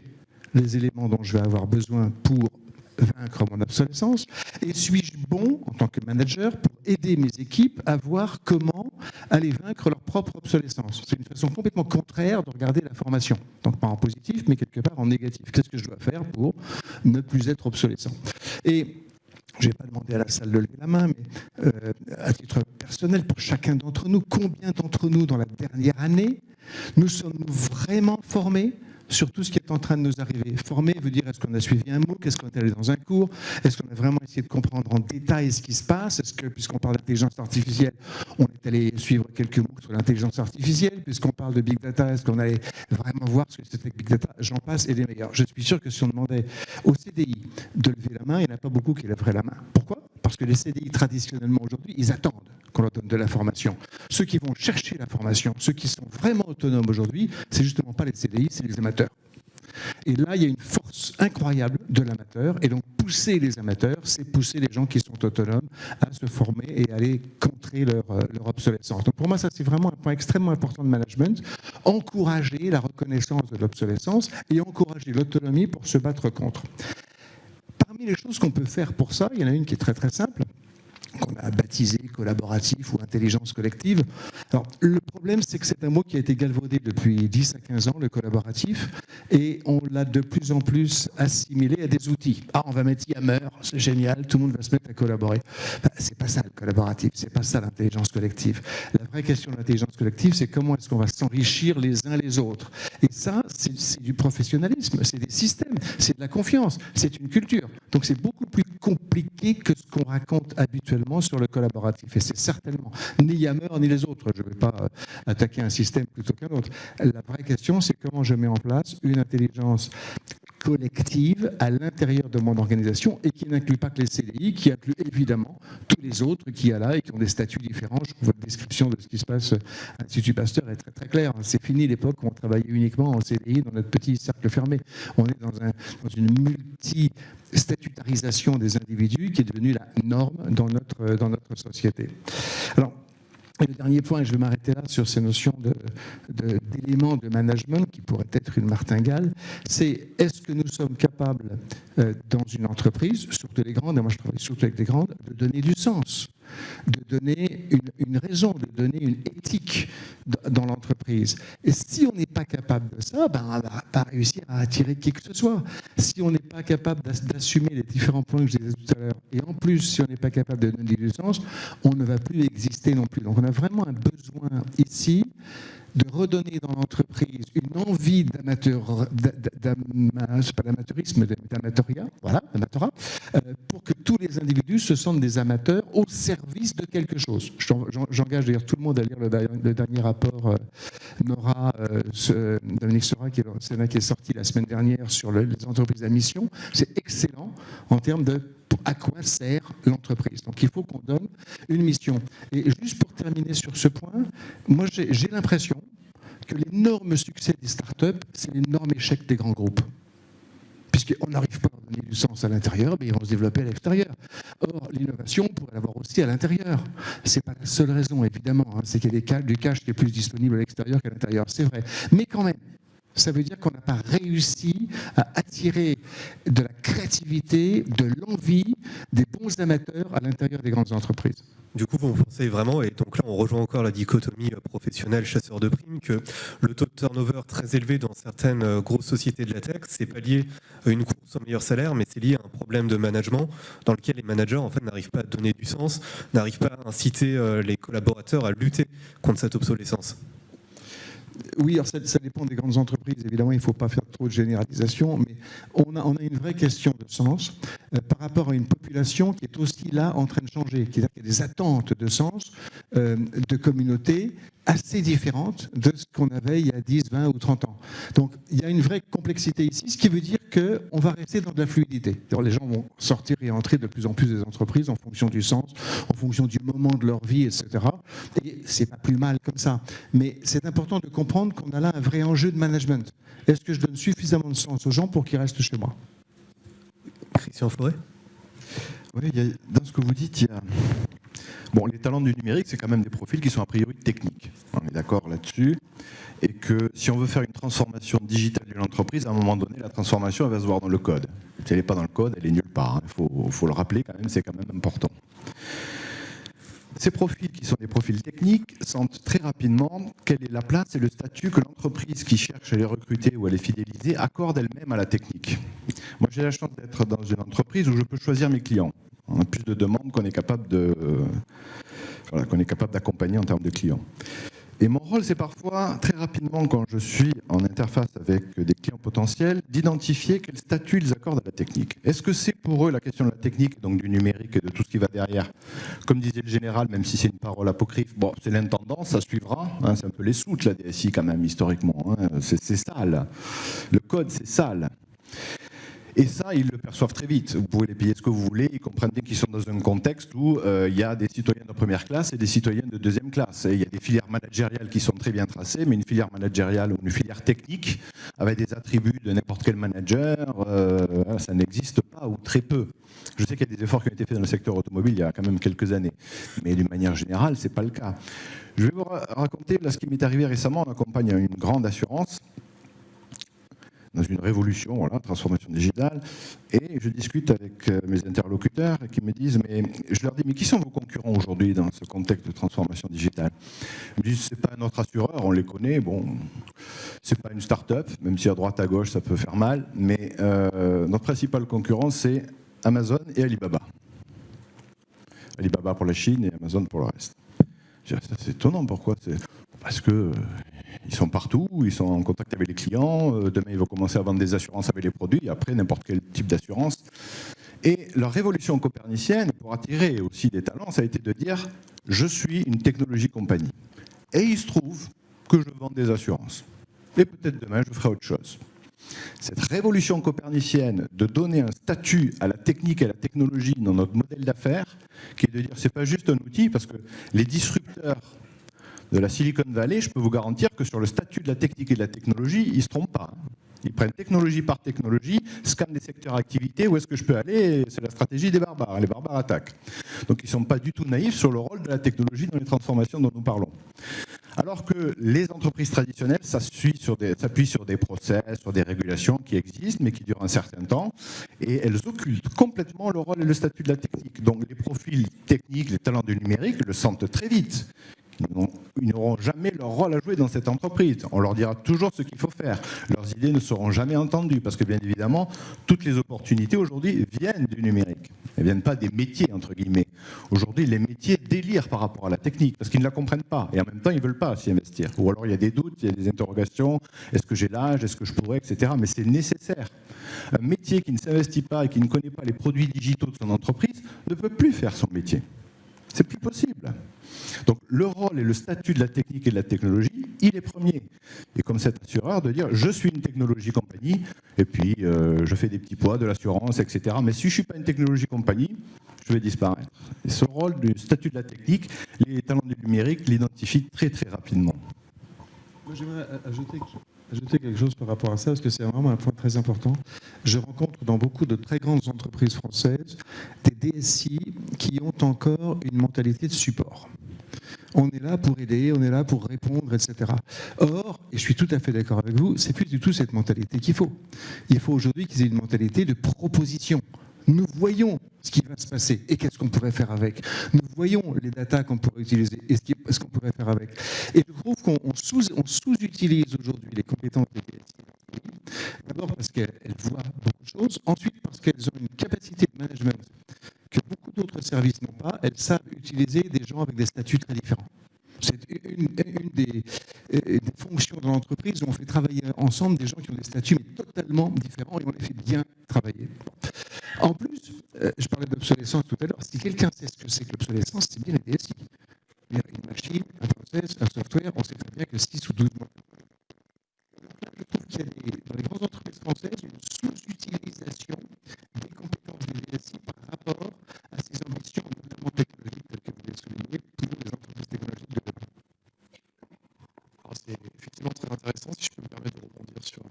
E: les éléments dont je vais avoir besoin pour vaincre mon obsolescence, et suis-je bon en tant que manager pour aider mes équipes à voir comment aller vaincre leur propre obsolescence? C'est une façon complètement contraire de regarder la formation. Donc pas en positif, mais quelque part en négatif. Qu'est-ce que je dois faire pour ne plus être obsolescent? Et je n'ai pas demandé à la salle de lever la main, mais à titre personnel, pour chacun d'entre nous, combien d'entre nous, dans la dernière année, nous sommes vraiment formés sur tout ce qui est en train de nous arriver. Former veut dire est-ce qu'on a suivi un MOOC, est-ce qu'on est allé dans un cours, est-ce qu'on a vraiment essayé de comprendre en détail ce qui se passe, est-ce que, puisqu'on parle d'intelligence artificielle, on est allé suivre quelques MOOC sur l'intelligence artificielle, puisqu'on parle de Big Data, est-ce qu'on allait vraiment voir ce que c'était que Big Data, j'en passe et des meilleurs. Je suis sûr que si on demandait au CDI de lever la main, il n'y en a pas beaucoup qui lèveraient la main. Pourquoi ? Parce que les CDI, traditionnellement aujourd'hui, ils attendent qu'on leur donne de la formation. Ceux qui vont chercher la formation, ceux qui sont vraiment autonomes aujourd'hui, c'est justement pas les CDI, c'est les amateurs. Et là, il y a une force incroyable de l'amateur. Et donc, pousser les amateurs, c'est pousser les gens qui sont autonomes à se former et à aller contrer leur obsolescence. Donc, pour moi, ça, c'est vraiment un point extrêmement important de management. Encourager la reconnaissance de l'obsolescence et encourager l'autonomie pour se battre contre. Parmi les choses qu'on peut faire pour ça, il y en a une qui est très très simple, qu'on a baptisé collaboratif ou intelligence collective. Alors, le problème, c'est que c'est un mot qui a été galvaudé depuis 10 à 15 ans, le collaboratif, et on l'a de plus en plus assimilé à des outils. Ah, on va mettre Yammer, c'est génial, tout le monde va se mettre à collaborer. Ben, c'est pas ça le collaboratif, c'est pas ça l'intelligence collective. La vraie question de l'intelligence collective, c'est comment est-ce qu'on va s'enrichir les uns les autres. Et ça, c'est du professionnalisme, c'est des systèmes, c'est de la confiance, c'est une culture. Donc c'est beaucoup plus compliqué que ce qu'on raconte habituellement sur le collaboratif. Et c'est certainement ni Yammer ni les autres. Je ne vais pas attaquer un système plutôt qu'un autre. La vraie question, c'est comment je mets en place une intelligence collective à l'intérieur de mon organisation et qui n'inclut pas que les CDI, qui inclut évidemment tous les autres qui y a là et qui ont des statuts différents. Je trouve votre description de ce qui se passe à l'Institut Pasteur est très très claire. C'est fini l'époque où on travaillait uniquement en CDI dans notre petit cercle fermé. On est dans une multi-statutarisation des individus qui est devenue la norme dans notre société. Alors, et le dernier point, et je vais m'arrêter là sur ces notions d'éléments de management qui pourraient être une martingale, c'est est-ce que nous sommes capables, dans une entreprise, surtout les grandes, et moi je travaille surtout avec les grandes, de donner du sens, de donner une raison, de donner une éthique dans l'entreprise. Et si on n'est pas capable de ça, ben, on ne va pas réussir à attirer qui que ce soit. Si on n'est pas capable d'assumer les différents points que je disais tout à l'heure, et en plus, si on n'est pas capable de donner du sens, on ne va plus exister non plus. Donc on a vraiment un besoin ici de redonner dans l'entreprise une envie c'est pas d'amateurisme, d'amateuria, voilà, d'amateurat, pour que tous les individus se sentent des amateurs au service de quelque chose. J'engage d'ailleurs tout le monde à lire le dernier rapport Nora, Dominique Sora, qui est sorti la semaine dernière sur les entreprises à mission. C'est excellent en termes de à quoi sert l'entreprise. Donc il faut qu'on donne une mission. Et juste pour terminer sur ce point, moi j'ai l'impression que l'énorme succès des startups, c'est l'énorme échec des grands groupes. Puisqu'on n'arrive pas à donner du sens à l'intérieur, mais ils vont se développer à l'extérieur. Or, l'innovation, on pourrait l'avoir aussi à l'intérieur. Ce n'est pas la seule raison, évidemment. C'est qu'il y a du cash qui est plus disponible à l'extérieur qu'à l'intérieur. C'est vrai. Mais quand même, ça veut dire qu'on n'a pas réussi à attirer de la créativité, de l'envie, des bons amateurs à l'intérieur des grandes entreprises.
A: Du coup, vous pensez vraiment, et donc là on rejoint encore la dichotomie professionnelle chasseur de primes, que le taux de turnover très élevé dans certaines grosses sociétés de la tech, c'est pas lié à une course au meilleur salaire, mais c'est lié à un problème de management dans lequel les managers en fait n'arrivent pas à donner du sens, n'arrivent pas à inciter les collaborateurs à lutter contre cette obsolescence.
E: Oui, alors ça dépend des grandes entreprises. Évidemment, il ne faut pas faire trop de généralisation, mais on a une vraie question de sens par rapport à une population qui est aussi là en train de changer. C'est-à-dire qu'il y a des attentes de sens de communautés assez différentes de ce qu'on avait il y a 10, 20 ou 30 ans. Donc, il y a une vraie complexité ici, ce qui veut dire qu'on va rester dans de la fluidité. Alors, les gens vont sortir et entrer de plus en plus des entreprises en fonction du sens, en fonction du moment de leur vie, etc. Et c'est pas plus mal comme ça. Mais c'est important de comprendre qu'on a là un vrai enjeu de management. Est-ce que je donne suffisamment de sens aux gens pour qu'ils restent chez moi ?
A: Christian Fauré ?
B: Oui, dans ce que vous dites, il y a... Bon, les talents du numérique, c'est quand même des profils qui sont a priori techniques. On est d'accord là-dessus. Et que si on veut faire une transformation digitale d'une entreprise, à un moment donné, la transformation, elle va se voir dans le code. Si elle n'est pas dans le code, elle est nulle part. Il faut le rappeler quand même, c'est quand même important. Ces profils, qui sont des profils techniques, sentent très rapidement quelle est la place et le statut que l'entreprise qui cherche à les recruter ou à les fidéliser accorde elle-même à la technique. Moi, j'ai la chance d'être dans une entreprise où je peux choisir mes clients. On a plus de demandes qu'on est capable d'accompagner en termes de clients. Et mon rôle, c'est parfois, très rapidement, quand je suis en interface avec des clients potentiels, d'identifier quel statut ils accordent à la technique. Est-ce que c'est pour eux la question de la technique, donc du numérique et de tout ce qui va derrière? Comme disait le général, même si c'est une parole apocryphe, bon, c'est l'intendance, ça suivra. Hein, c'est un peu les soutes, la DSI, quand même, historiquement. Hein, c'est sale. Le code, c'est sale. Et ça, ils le perçoivent très vite. Vous pouvez les payer ce que vous voulez, ils comprennent bien qu'ils sont dans un contexte où il y a des citoyens de première classe et des citoyens de deuxième classe. Et il y a des filières managériales qui sont très bien tracées, mais une filière managériale ou une filière technique avec des attributs de n'importe quel manager, ça n'existe pas ou très peu. Je sais qu'il y a des efforts qui ont été faits dans le secteur automobile il y a quand même quelques années, mais d'une manière générale, ce n'est pas le cas. Je vais vous raconter là, ce qui m'est arrivé récemment. On accompagne une grande assurance dans une révolution, voilà, transformation digitale, et je discute avec mes interlocuteurs qui me disent, je leur dis, mais qui sont vos concurrents aujourd'hui dans ce contexte de transformation digitale? Ils me disent, c'est pas notre assureur, on les connaît, bon, c'est pas une start-up, même si à droite à gauche ça peut faire mal, mais notre principal concurrent c'est Amazon et Alibaba. Alibaba pour la Chine et Amazon pour le reste. Je dis, ça, c'est étonnant, pourquoi? Parce que ils sont partout, ils sont en contact avec les clients, demain ils vont commencer à vendre des assurances avec les produits, et après n'importe quel type d'assurance. Et leur révolution copernicienne, pour attirer aussi des talents, ça a été de dire « je suis une technologie compagnie ». Et il se trouve que je vends des assurances. Et peut-être demain je ferai autre chose. Cette révolution copernicienne de donner un statut à la technique et à la technologie dans notre modèle d'affaires, qui est de dire c'est pas juste un outil, parce que les disrupteurs de la Silicon Valley, je peux vous garantir que sur le statut de la technique et de la technologie, ils ne se trompent pas. Ils prennent technologie par technologie, scannent des secteurs d'activité, où est-ce que je peux aller? C'est la stratégie des barbares, les barbares attaquent. Donc ils ne sont pas du tout naïfs sur le rôle de la technologie dans les transformations dont nous parlons. Alors que les entreprises traditionnelles s'appuient sur des process, sur des régulations qui existent, mais qui durent un certain temps, et elles occultent complètement le rôle et le statut de la technique. Donc les profils techniques, les talents du numérique le sentent très vite. Ils n'auront jamais leur rôle à jouer dans cette entreprise. On leur dira toujours ce qu'il faut faire. Leurs idées ne seront jamais entendues, parce que bien évidemment, toutes les opportunités aujourd'hui viennent du numérique. Elles ne viennent pas des métiers, entre guillemets. Aujourd'hui, les métiers délirent par rapport à la technique, parce qu'ils ne la comprennent pas, et en même temps, ils ne veulent pas s'y investir. Ou alors, il y a des doutes, il y a des interrogations, est-ce que j'ai l'âge, est-ce que je pourrais, etc. Mais c'est nécessaire. Un métier qui ne s'investit pas et qui ne connaît pas les produits digitaux de son entreprise ne peut plus faire son métier. C'est plus possible. Donc le rôle et le statut de la technique et de la technologie, il est premier. Et comme cet assureur, de dire je suis une technologie compagnie, et puis je fais des petits poids, de l'assurance, etc. Mais si je ne suis pas une technologie compagnie, je vais disparaître. Et ce rôle du statut de la technique, les talents du numérique l'identifient très très rapidement.
E: Moi, j'aimerais ajouter quelque chose par rapport à ça, parce que c'est vraiment un point très important. Je rencontre dans beaucoup de très grandes entreprises françaises des DSI qui ont encore une mentalité de support. On est là pour aider, on est là pour répondre, etc. Or, et je suis tout à fait d'accord avec vous, c'est plus du tout cette mentalité qu'il faut. Il faut aujourd'hui qu'ils aient une mentalité de proposition. Nous voyons ce qui va se passer et qu'est-ce qu'on pourrait faire avec. Nous voyons les datas qu'on pourrait utiliser et ce qu'on pourrait faire avec. Et je trouve qu'on sous-utilise aujourd'hui les compétences des DSI. D'abord parce qu'elles voient beaucoup de choses, ensuite parce qu'elles ont une capacité de management que beaucoup d'autres services n'ont pas. Elles savent utiliser des gens avec des statuts très différents. C'est une des fonctions de l'entreprise où on fait travailler ensemble des gens qui ont des statuts mais totalement différents et on les fait bien travailler. En plus, je parlais d'obsolescence tout à l'heure, si quelqu'un sait ce que c'est que l'obsolescence, c'est bien les DSI. Il y a une machine, un process, un software, on sait très bien que 6 ou 12 mois. Je trouve qu'il y a dans les grandes entreprises françaises une sous-utilisation des compétences des DSI par rapport à ces ambitions, notamment technologiques, telles que vous l'avez souligné, pour les entreprises technologiques de demain. Alors c'est effectivement très intéressant, si je peux me permettre de rebondir sur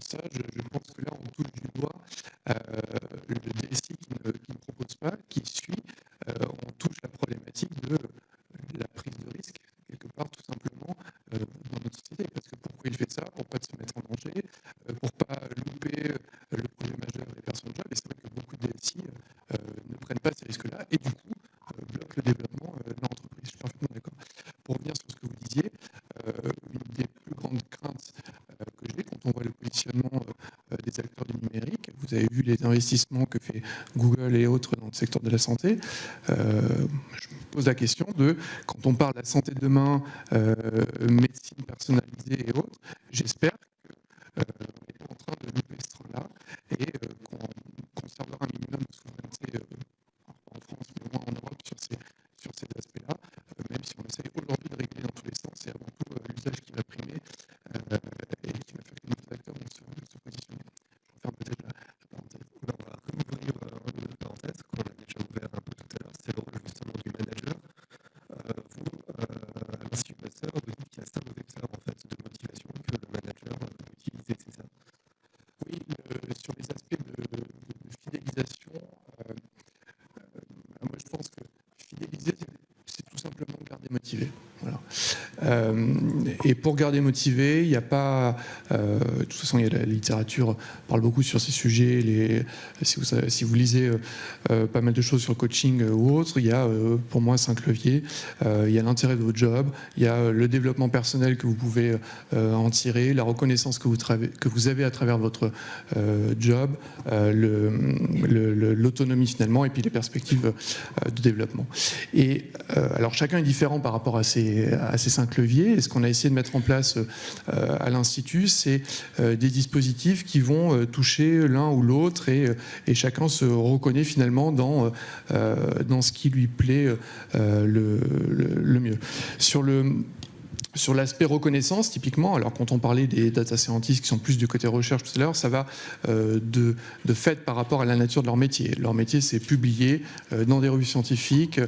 E: ça. Je pense que là, on touche du doigt le DSI qui ne propose pas, qui suit, on touche la problématique de la prise de risque, quelque part, tout simplement, dans notre société. Parce que pourquoi il fait ça? Pour ne pas se mettre en danger, pour ne pas louper le projet majeur des personnes jeunes. Et c'est vrai que beaucoup de DSI ne prennent pas ces risques-là et du coup bloquent le développement de l'entreprise. Je suis parfaitement d'accord. Pour revenir sur ce que vous disiez, une des plus grandes craintes que j'ai quand on voit le positionnement des acteurs du numérique, vous avez vu les investissements que fait Google et autres dans le secteur de la santé.
D: pose la question de, quand on parle de la santé de demain, médecine personnalisée et autres, j'espère qu'on est en train de louper ce train-là et qu'on conservera un minimum de souveraineté en France, mais au moins en Europe sur ces aspects-là, même si on essaie aujourd'hui de régler dans tous les sens, c'est avant tout l'usage qui va primer et qui va faire que nos acteurs vont se positionner. Je referme peut-être la parenthèse.
A: On va ouvrir une parenthèse qu'on a déjà ouvert un peu tout à l'heure, c'est le rôle justement du manager. Vous, à l'Institut Pasteur, vous dites qu'il y a 5 vecteurs en fait, de motivation que le manager peut utiliser, c'est ça?
D: Oui, sur les aspects de fidélisation, moi je pense que fidéliser, c'est tout simplement garder motivé. Voilà. Et pour garder motivé, il n'y a pas... de toute façon, il y a la littérature parle beaucoup sur ces sujets. Si vous lisez pas mal de choses sur le coaching ou autre, il y a pour moi 5 leviers. Il y a l'intérêt de votre job, il y a le développement personnel que vous pouvez en tirer, la reconnaissance que vous avez à travers votre job, l'autonomie finalement, et puis les perspectives de développement. Et alors chacun est différent par rapport à ces 5 leviers. Et ce qu'on a essayé de mettre en place à l'Institut, c'est des dispositifs qui vont toucher l'un ou l'autre et chacun se reconnaît finalement dans ce qui lui plaît le mieux. Sur l'aspect reconnaissance, typiquement, alors quand on parlait des data scientists qui sont plus du côté recherche tout à l'heure, ça va de fait par rapport à la nature de leur métier. Leur métier, c'est publier dans des revues scientifiques,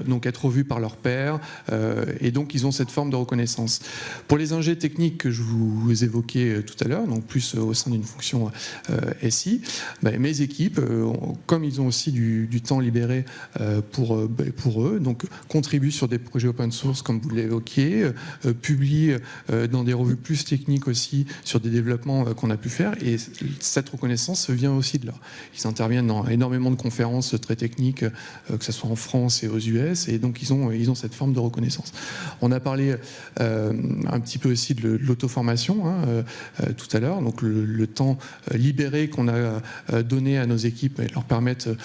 D: donc être revu par leurs pairs, et donc ils ont cette forme de reconnaissance. Pour les ingés techniques que je vous évoquais tout à l'heure, donc plus au sein d'une fonction SI, mes équipes, comme ils ont aussi du temps libéré pour eux, donc contribuent sur des projets open source comme vous l'évoquiez, publient dans des revues plus techniques aussi sur des développements qu'on a pu faire, et cette reconnaissance vient aussi de là. Ils interviennent dans énormément de conférences très techniques, que ce soit en France et aux US, et donc ils ont cette forme de reconnaissance. On a parlé un petit peu aussi de l'auto-formation tout à l'heure, donc le temps libéré qu'on a donné à nos équipes leur permettre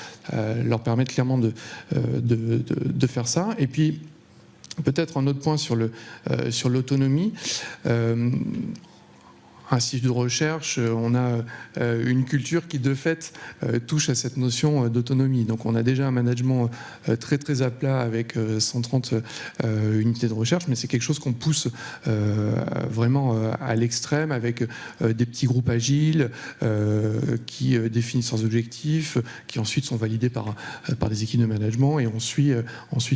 D: clairement de faire ça. Et puis peut-être un autre point sur l'autonomie. Institut de recherche, on a une culture qui de fait touche à cette notion d'autonomie. Donc on a déjà un management très très à plat avec 130 unités de recherche, mais c'est quelque chose qu'on pousse vraiment à l'extrême avec des petits groupes agiles qui définissent leurs objectifs, qui ensuite sont validés par des équipes de management, et on suit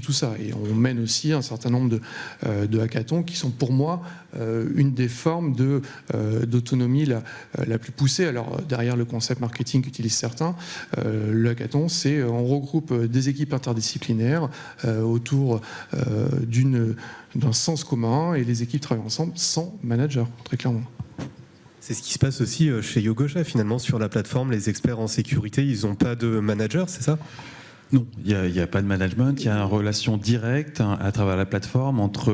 D: tout ça. Et on mène aussi un certain nombre de hackathons qui sont pour moi une des formes d'autonomie la plus poussée. Alors derrière le concept marketing qu'utilisent certains, le hackathon, c'est on regroupe des équipes interdisciplinaires autour d'un sens commun, et les équipes travaillent ensemble sans manager, très clairement.
A: C'est ce qui se passe aussi chez Yogosha finalement sur la plateforme. Les experts en sécurité, ils n'ont pas de manager, c'est ça ?
C: Non, il n'y a pas de management, il y a une relation directe à travers la plateforme entre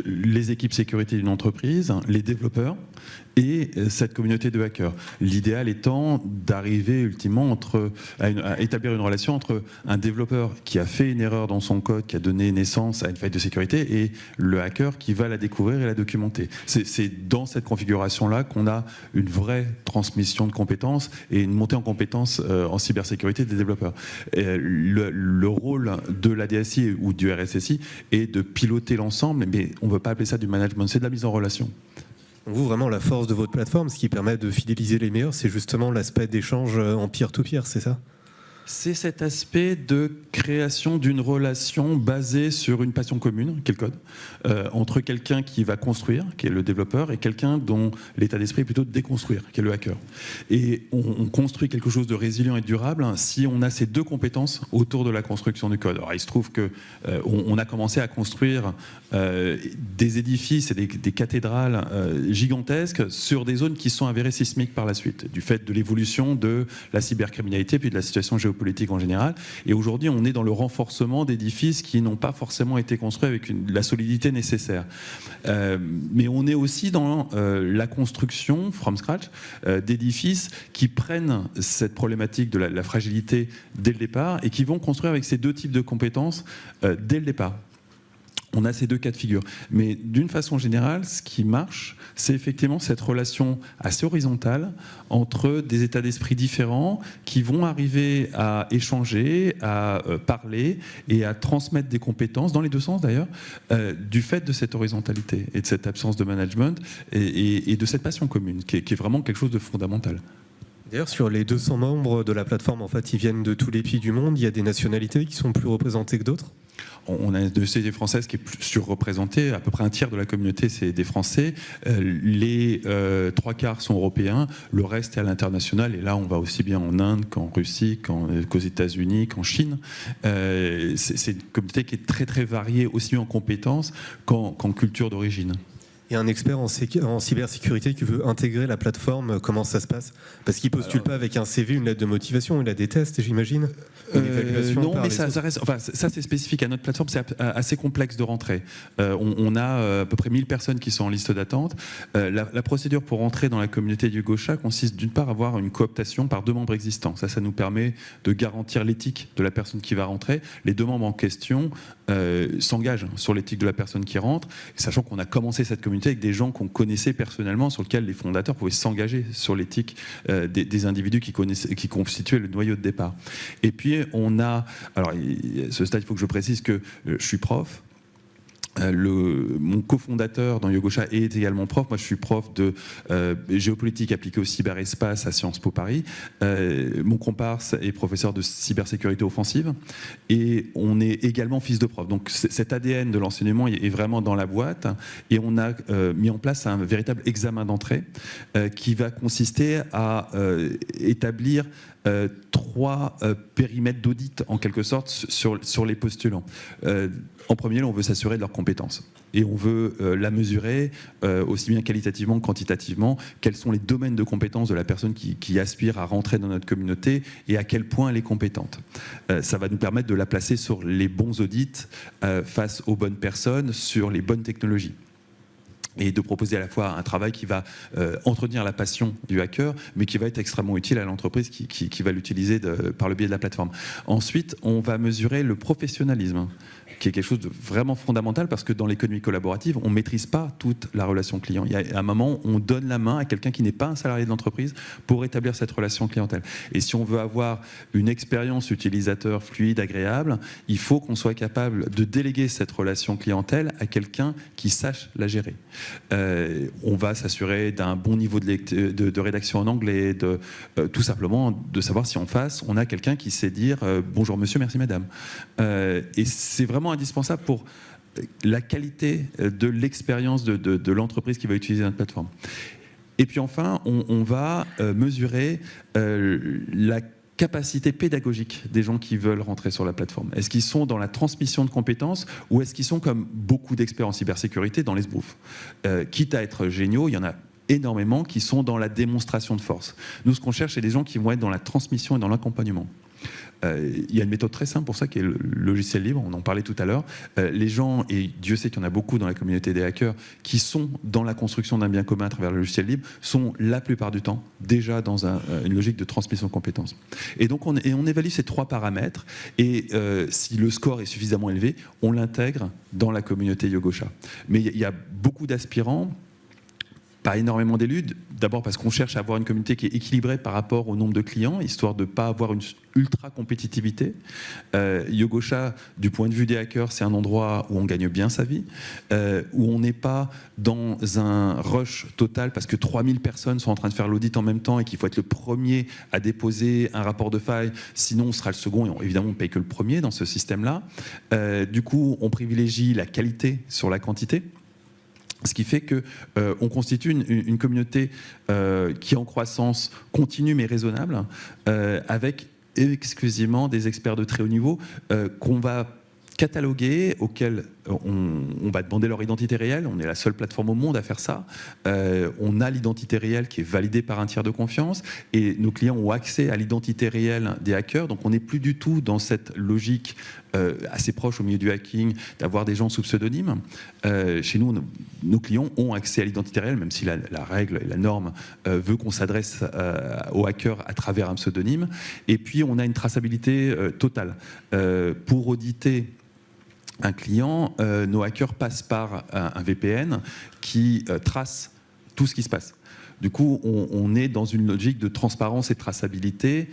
C: les équipes sécurité d'une entreprise, les développeurs et cette communauté de hackers. L'idéal étant d'arriver ultimement à établir une relation entre un développeur qui a fait une erreur dans son code, qui a donné naissance à une faille de sécurité, et le hacker qui va la découvrir et la documenter. C'est dans cette configuration-là qu'on a une vraie transmission de compétences et une montée en compétences en cybersécurité des développeurs. Le rôle de la DSI ou du RSSI est de piloter l'ensemble, mais on ne veut pas appeler ça du management, c'est de la mise en relation.
A: Vous, vraiment, la force de votre plateforme, ce qui permet de fidéliser les meilleurs, c'est justement l'aspect d'échange en peer-to-peer, c'est ça ?
C: C'est cet aspect de création d'une relation basée sur une passion commune, qui est le code, entre quelqu'un qui va construire, qui est le développeur, et quelqu'un dont l'état d'esprit est plutôt de déconstruire, qui est le hacker. Et on construit quelque chose de résilient et durable si on a ces deux compétences autour de la construction du code. Alors il se trouve qu'on a commencé à construire des édifices et des cathédrales gigantesques sur des zones qui sont avérées sismiques par la suite, du fait de l'évolution de la cybercriminalité puis de la situation géopolitique géopolitique en général. Et aujourd'hui, on est dans le renforcement d'édifices qui n'ont pas forcément été construits avec la solidité nécessaire. Mais on est aussi dans la construction, from scratch, d'édifices qui prennent cette problématique de la fragilité dès le départ et qui vont construire avec ces deux types de compétences dès le départ. On a ces deux cas de figure. Mais d'une façon générale, ce qui marche, c'est effectivement cette relation assez horizontale entre des états d'esprit différents qui vont arriver à échanger, à parler et à transmettre des compétences, dans les deux sens d'ailleurs, du fait de cette horizontalité et de cette absence de management et de cette passion commune, qui est vraiment quelque chose de fondamental.
A: D'ailleurs, sur les 200 membres de la plateforme, en fait, ils viennent de tous les pays du monde. Il y a des nationalités qui sont plus représentées que d'autres.
C: On a une société française qui est plus surreprésentée, à peu près un tiers de la communauté c'est des Français, les 3/4 sont européens, le reste est à l'international, et là on va aussi bien en Inde qu'en Russie, qu'aux États-Unis, qu'en Chine. C'est une communauté qui est très très variée, aussi bien en compétences qu'en culture d'origine.
A: Et un expert en cybersécurité qui veut intégrer la plateforme, comment ça se passe? Parce qu'il ne postule pas avec un CV, une lettre de motivation, il a des tests, j'imagine.
C: Non, mais ça reste. Enfin, ça c'est spécifique à notre plateforme, c'est assez complexe de rentrer. On a à peu près 1000 personnes qui sont en liste d'attente. La procédure pour rentrer dans la communauté du Gaucha consiste d'une part à avoir une cooptation par 2 membres existants. Ça nous permet de garantir l'éthique de la personne qui va rentrer. Les 2 membres en question s'engagent sur l'éthique de la personne qui rentre, sachant qu'on a commencé cette communauté avec des gens qu'on connaissait personnellement, sur lesquels les fondateurs pouvaient s'engager sur l'éthique des individus qui constituaient le noyau de départ. Et puis on a, alors à ce stade il faut que je précise que je suis prof. Mon cofondateur dans Yogosha est également prof. Moi, je suis prof de géopolitique appliquée au cyberespace à Sciences Po Paris. Mon comparse est professeur de cybersécurité offensive. Et on est également fils de prof. Donc, cet ADN de l'enseignement est vraiment dans la boîte. Et on a mis en place un véritable examen d'entrée qui va consister à établir 3 périmètres d'audit en quelque sorte sur les postulants. En premier lieu, on veut s'assurer de leurs compétences et on veut la mesurer aussi bien qualitativement que quantitativement. Quels sont les domaines de compétences de la personne qui aspire à rentrer dans notre communauté et à quel point elle est compétente. Ça va nous permettre de la placer sur les bons audits face aux bonnes personnes, sur les bonnes technologies. Et de proposer à la fois un travail qui va entretenir la passion du hacker, mais qui va être extrêmement utile à l'entreprise qui va l'utiliser par le biais de la plateforme. Ensuite, on va mesurer le professionnalisme, qui est quelque chose de vraiment fondamental, parce que dans l'économie collaborative, on ne maîtrise pas toute la relation client. Il y a un moment où on donne la main à quelqu'un qui n'est pas un salarié de l'entreprise pour établir cette relation clientèle. Et si on veut avoir une expérience utilisateur fluide, agréable, il faut qu'on soit capable de déléguer cette relation clientèle à quelqu'un qui sache la gérer. On va s'assurer d'un bon niveau de rédaction en anglais, tout simplement de savoir si en face, on a quelqu'un qui sait dire bonjour monsieur, merci madame. Et c'est vraiment indispensable pour la qualité de l'expérience de l'entreprise qui va utiliser notre plateforme. Et puis enfin, on va mesurer la capacité pédagogique des gens qui veulent rentrer sur la plateforme. Est-ce qu'ils sont dans la transmission de compétences ou est-ce qu'ils sont, comme beaucoup d'experts en cybersécurité, dans les sbroufs? Quitte à être géniaux, il y en a énormément qui sont dans la démonstration de force. Nous, ce qu'on cherche, c'est des gens qui vont être dans la transmission et dans l'accompagnement. Il y a une méthode très simple pour ça qui est le logiciel libre, on en parlait tout à l'heure. Les gens, et Dieu sait qu'il y en a beaucoup dans la communauté des hackers, qui sont dans la construction d'un bien commun à travers le logiciel libre, sont la plupart du temps déjà dans une logique de transmission de compétences. Et donc on évalue ces 3 paramètres, et si le score est suffisamment élevé, on l'intègre dans la communauté Yogosha. Mais il y a beaucoup d'aspirants, pas énormément d'élus, d'abord parce qu'on cherche à avoir une communauté qui est équilibrée par rapport au nombre de clients, histoire de ne pas avoir une ultra-compétitivité. Yogosha, du point de vue des hackers, c'est un endroit où on gagne bien sa vie, où on n'est pas dans un rush total parce que 3000 personnes sont en train de faire l'audit en même temps et qu'il faut être le premier à déposer un rapport de faille, sinon on sera le second et évidemment on ne paye que le premier dans ce système-là. Du coup, on privilégie la qualité sur la quantité. Ce qui fait qu'on constitue une communauté qui est en croissance continue mais raisonnable, avec exclusivement des experts de très haut niveau qu'on va catalogués auxquels on va demander leur identité réelle. On est la seule plateforme au monde à faire ça. On a l'identité réelle qui est validée par un tiers de confiance et nos clients ont accès à l'identité réelle des hackers. Donc on n'est plus du tout dans cette logique assez proche au milieu du hacking d'avoir des gens sous pseudonyme. Chez nous, nos clients ont accès à l'identité réelle, même si la règle et la norme veut qu'on s'adresse aux hackers à travers un pseudonyme. Et puis on a une traçabilité totale. Pour auditer un client, nos hackers passent par un VPN qui trace tout ce qui se passe. Du coup, on est dans une logique de transparence et de traçabilité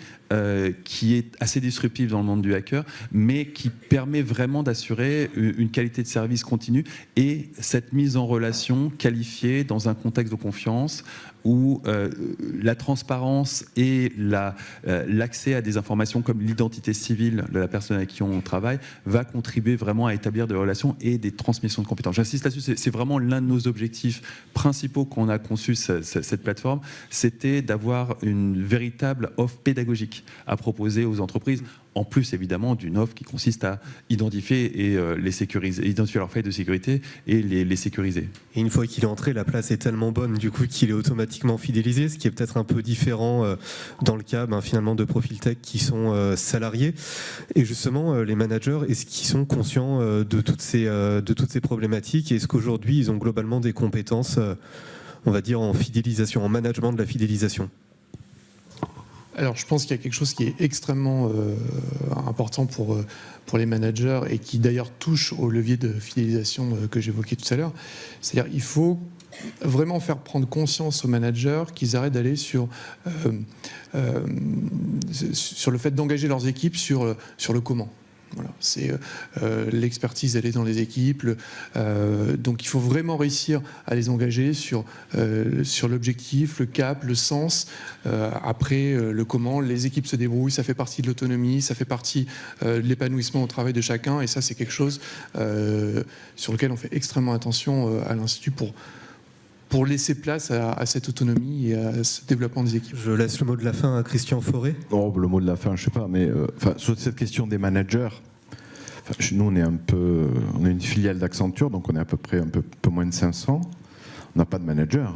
C: qui est assez disruptive dans le monde du hacker, mais qui permet vraiment d'assurer une qualité de service continue et cette mise en relation qualifiée dans un contexte de confiance où la transparence et l'accès à des informations comme l'identité civile de la personne avec qui on travaille va contribuer vraiment à établir des relations et des transmissions de compétences. J'insiste là-dessus, c'est vraiment l'un de nos objectifs principaux quand on a conçu cette plateforme, c'était d'avoir une véritable offre pédagogique à proposer aux entreprises, en plus évidemment d'une offre qui consiste à identifier et les sécuriser, identifier leurs failles de sécurité et les sécuriser.
A: Et une fois qu'il est entré, la place est tellement bonne du coup qu'il est automatiquement fidélisé, ce qui est peut-être un peu différent dans le cas finalement de profils tech qui sont salariés. Et justement, les managers, est-ce qu'ils sont conscients de toutes ces problématiques? Et est-ce qu'aujourd'hui, ils ont globalement des compétences, on va dire, en fidélisation, en management de la fidélisation?
D: Alors, je pense qu'il y a quelque chose qui est extrêmement important pour les managers et qui d'ailleurs touche au levier de fidélisation que j'évoquais tout à l'heure. C'est-à-dire qu'il faut vraiment faire prendre conscience aux managers qu'ils arrêtent d'aller sur le fait d'engager leurs équipes sur le comment. Voilà, c'est l'expertise, elle est dans les équipes. Donc il faut vraiment réussir à les engager sur l'objectif, le cap, le sens. Après, le comment, les équipes se débrouillent, ça fait partie de l'autonomie, ça fait partie de l'épanouissement au travail de chacun. Et ça, c'est quelque chose sur lequel on fait extrêmement attention à l'Institut pour laisser place à cette autonomie et à ce développement des équipes.
A: Je laisse le mot de la fin à Christian Fauré.
B: Oh, le mot de la fin, je ne sais pas, mais sur cette question des managers, chez nous, on est une filiale d'Accenture, donc on est à peu près un peu moins de 500. On n'a pas de manager,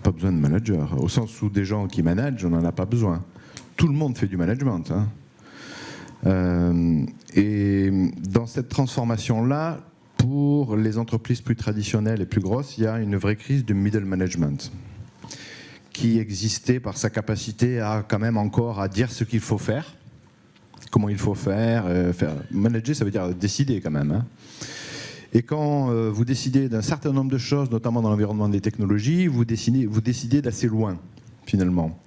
B: pas besoin de manager. Au sens où des gens qui managent, on n'en a pas besoin. Tout le monde fait du management. Et dans cette transformation-là, pour les entreprises plus traditionnelles et plus grosses, il y a une vraie crise du middle management qui existait par sa capacité à quand même encore à dire ce qu'il faut faire, comment il faut faire. Manager, ça veut dire décider quand même. Et quand vous décidez d'un certain nombre de choses, notamment dans l'environnement des technologies, vous décidez d'assez loin, finalement.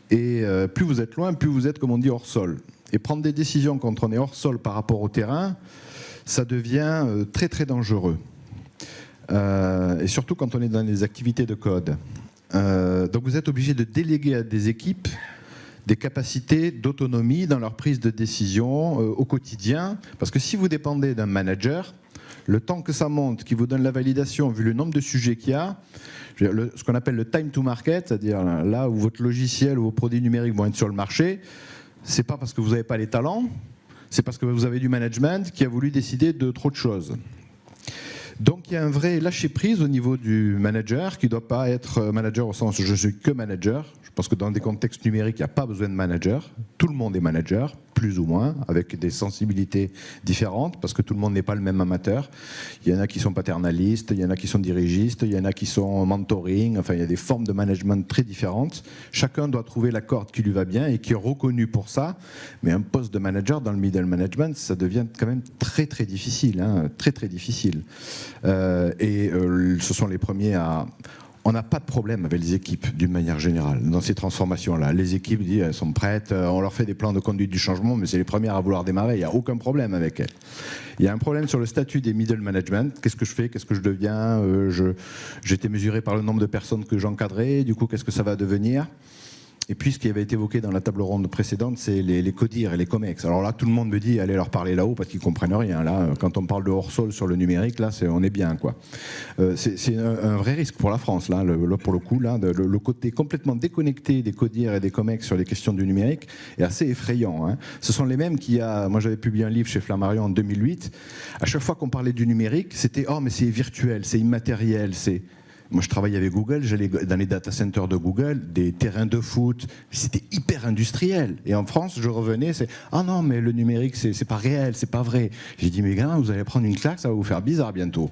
B: Et plus vous êtes loin, plus vous êtes, comme on dit, hors sol. Et prendre des décisions quand on est hors sol par rapport au terrain, ça devient très très dangereux. Et surtout quand on est dans les activités de code. Donc vous êtes obligé de déléguer à des équipes des capacités d'autonomie dans leur prise de décision au quotidien. Parce que si vous dépendez d'un manager, le temps que ça monte, qui vous donne la validation, vu le nombre de sujets qu'il y a, ce qu'on appelle le time to market, c'est-à-dire là où votre logiciel ou vos produits numériques vont être sur le marché, c'est pas parce que vous n'avez pas les talents, c'est parce que vous avez du management qui a voulu décider de trop de choses. Donc il y a un vrai lâcher-prise au niveau du manager qui ne doit pas être manager au sens je suis que manager. Je pense que dans des contextes numériques, il n'y a pas besoin de manager. Tout le monde est manager, plus ou moins, avec des sensibilités différentes, parce que tout le monde n'est pas le même amateur. Il y en a qui sont paternalistes, il y en a qui sont dirigistes, il y en a qui sont mentoring, enfin il y a des formes de management très différentes. Chacun doit trouver la corde qui lui va bien et qui est reconnu pour ça. Mais un poste de manager dans le middle management, ça devient quand même très très difficile, très très difficile. Ce sont les premiers à... On n'a pas de problème avec les équipes d'une manière générale dans ces transformations-là. Les équipes disent elles sont prêtes, on leur fait des plans de conduite du changement, mais c'est les premières à vouloir démarrer, il n'y a aucun problème avec elles. Il y a un problème sur le statut des middle management. Qu'est-ce que je fais? Qu'est-ce que je deviens? J'étais mesuré par le nombre de personnes que j'encadrais, du coup qu'est-ce que ça va devenir? Et puis ce qui avait été évoqué dans la table ronde précédente, c'est les CODIR et les COMEX. Alors là, tout le monde me dit, allez leur parler là-haut parce qu'ils ne comprennent rien. Là, quand on parle de hors-sol sur le numérique, là, on est bien, quoi. C'est un vrai risque pour la France, là, pour le coup. Là, le côté complètement déconnecté des CODIR et des COMEX sur les questions du numérique est assez effrayant. Hein. Ce sont les mêmes moi j'avais publié un livre chez Flammarion en 2008. À chaque fois qu'on parlait du numérique, c'était « Oh, mais c'est virtuel, c'est immatériel, c'est... » Moi, je travaillais avec Google, j'allais dans les data centers de Google, des terrains de foot, c'était hyper industriel. Et en France, je revenais, c'est « Ah non, mais le numérique, c'est pas réel, c'est pas vrai. » J'ai dit « Mais gars, vous allez prendre une claque, ça va vous faire bizarre bientôt. »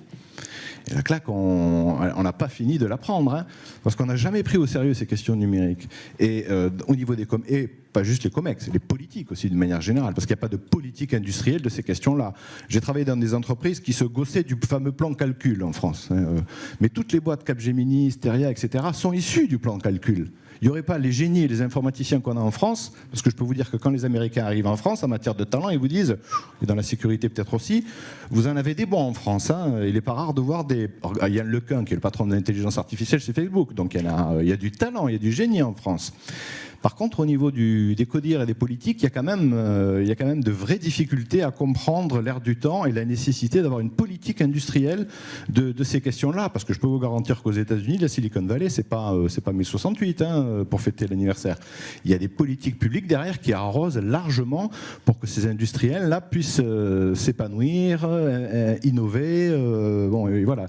B: Et la claque, on n'a pas fini de la prendre, hein, parce qu'on n'a jamais pris au sérieux ces questions numériques. Et au niveau des et pas juste les COMEX, les politiques aussi, de manière générale, parce qu'il n'y a pas de politique industrielle de ces questions-là. J'ai travaillé dans des entreprises qui se gaussaient du fameux plan calcul en France. Hein, mais toutes les boîtes Capgemini, Steria, etc. sont issues du plan calcul. Il n'y aurait pas les génies et les informaticiens qu'on a en France, parce que je peux vous dire que quand les Américains arrivent en France, en matière de talent, ils vous disent, et dans la sécurité peut-être aussi, vous en avez des bons en France. Hein, il n'est pas rare de voir des... Yann Lequin, qui est le patron de l'intelligence artificielle chez Facebook, donc il y a du talent, il y a du génie en France. Par contre, au niveau des CODIR et des politiques, il y a quand même de vraies difficultés à comprendre l'ère du temps et la nécessité d'avoir une politique industrielle de ces questions-là. Parce que je peux vous garantir qu'aux États-Unis, la Silicon Valley, c'est pas 1068 hein, pour fêter l'anniversaire. Il y a des politiques publiques derrière qui arrosent largement pour que ces industriels-là puissent s'épanouir, innover. Bon, et voilà.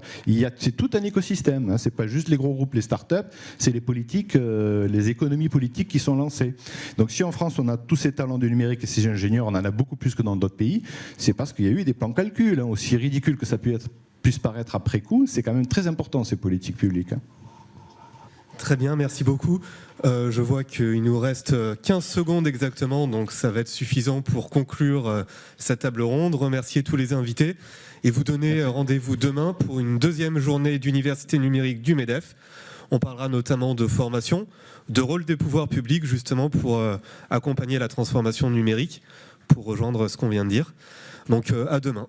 B: C'est tout un écosystème. Hein. C'est pas juste les gros groupes, les startups, c'est les politiques, les économies politiques qui sont lancés. Donc si en France on a tous ces talents du numérique et ces ingénieurs, on en a beaucoup plus que dans d'autres pays, c'est parce qu'il y a eu des plans calcul, hein, aussi ridicule que ça puisse paraître après coup, c'est quand même très important ces politiques publiques. Hein.
A: Très bien, merci beaucoup. Je vois qu'il nous reste 15 secondes exactement, donc ça va être suffisant pour conclure cette table ronde. Remercier tous les invités et vous donner rendez-vous demain pour une deuxième journée d'université numérique du MEDEF. On parlera notamment de formation, de rôle des pouvoirs publics justement pour accompagner la transformation numérique, pour rejoindre ce qu'on vient de dire. Donc à demain.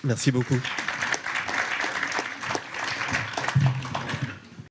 A: Merci beaucoup.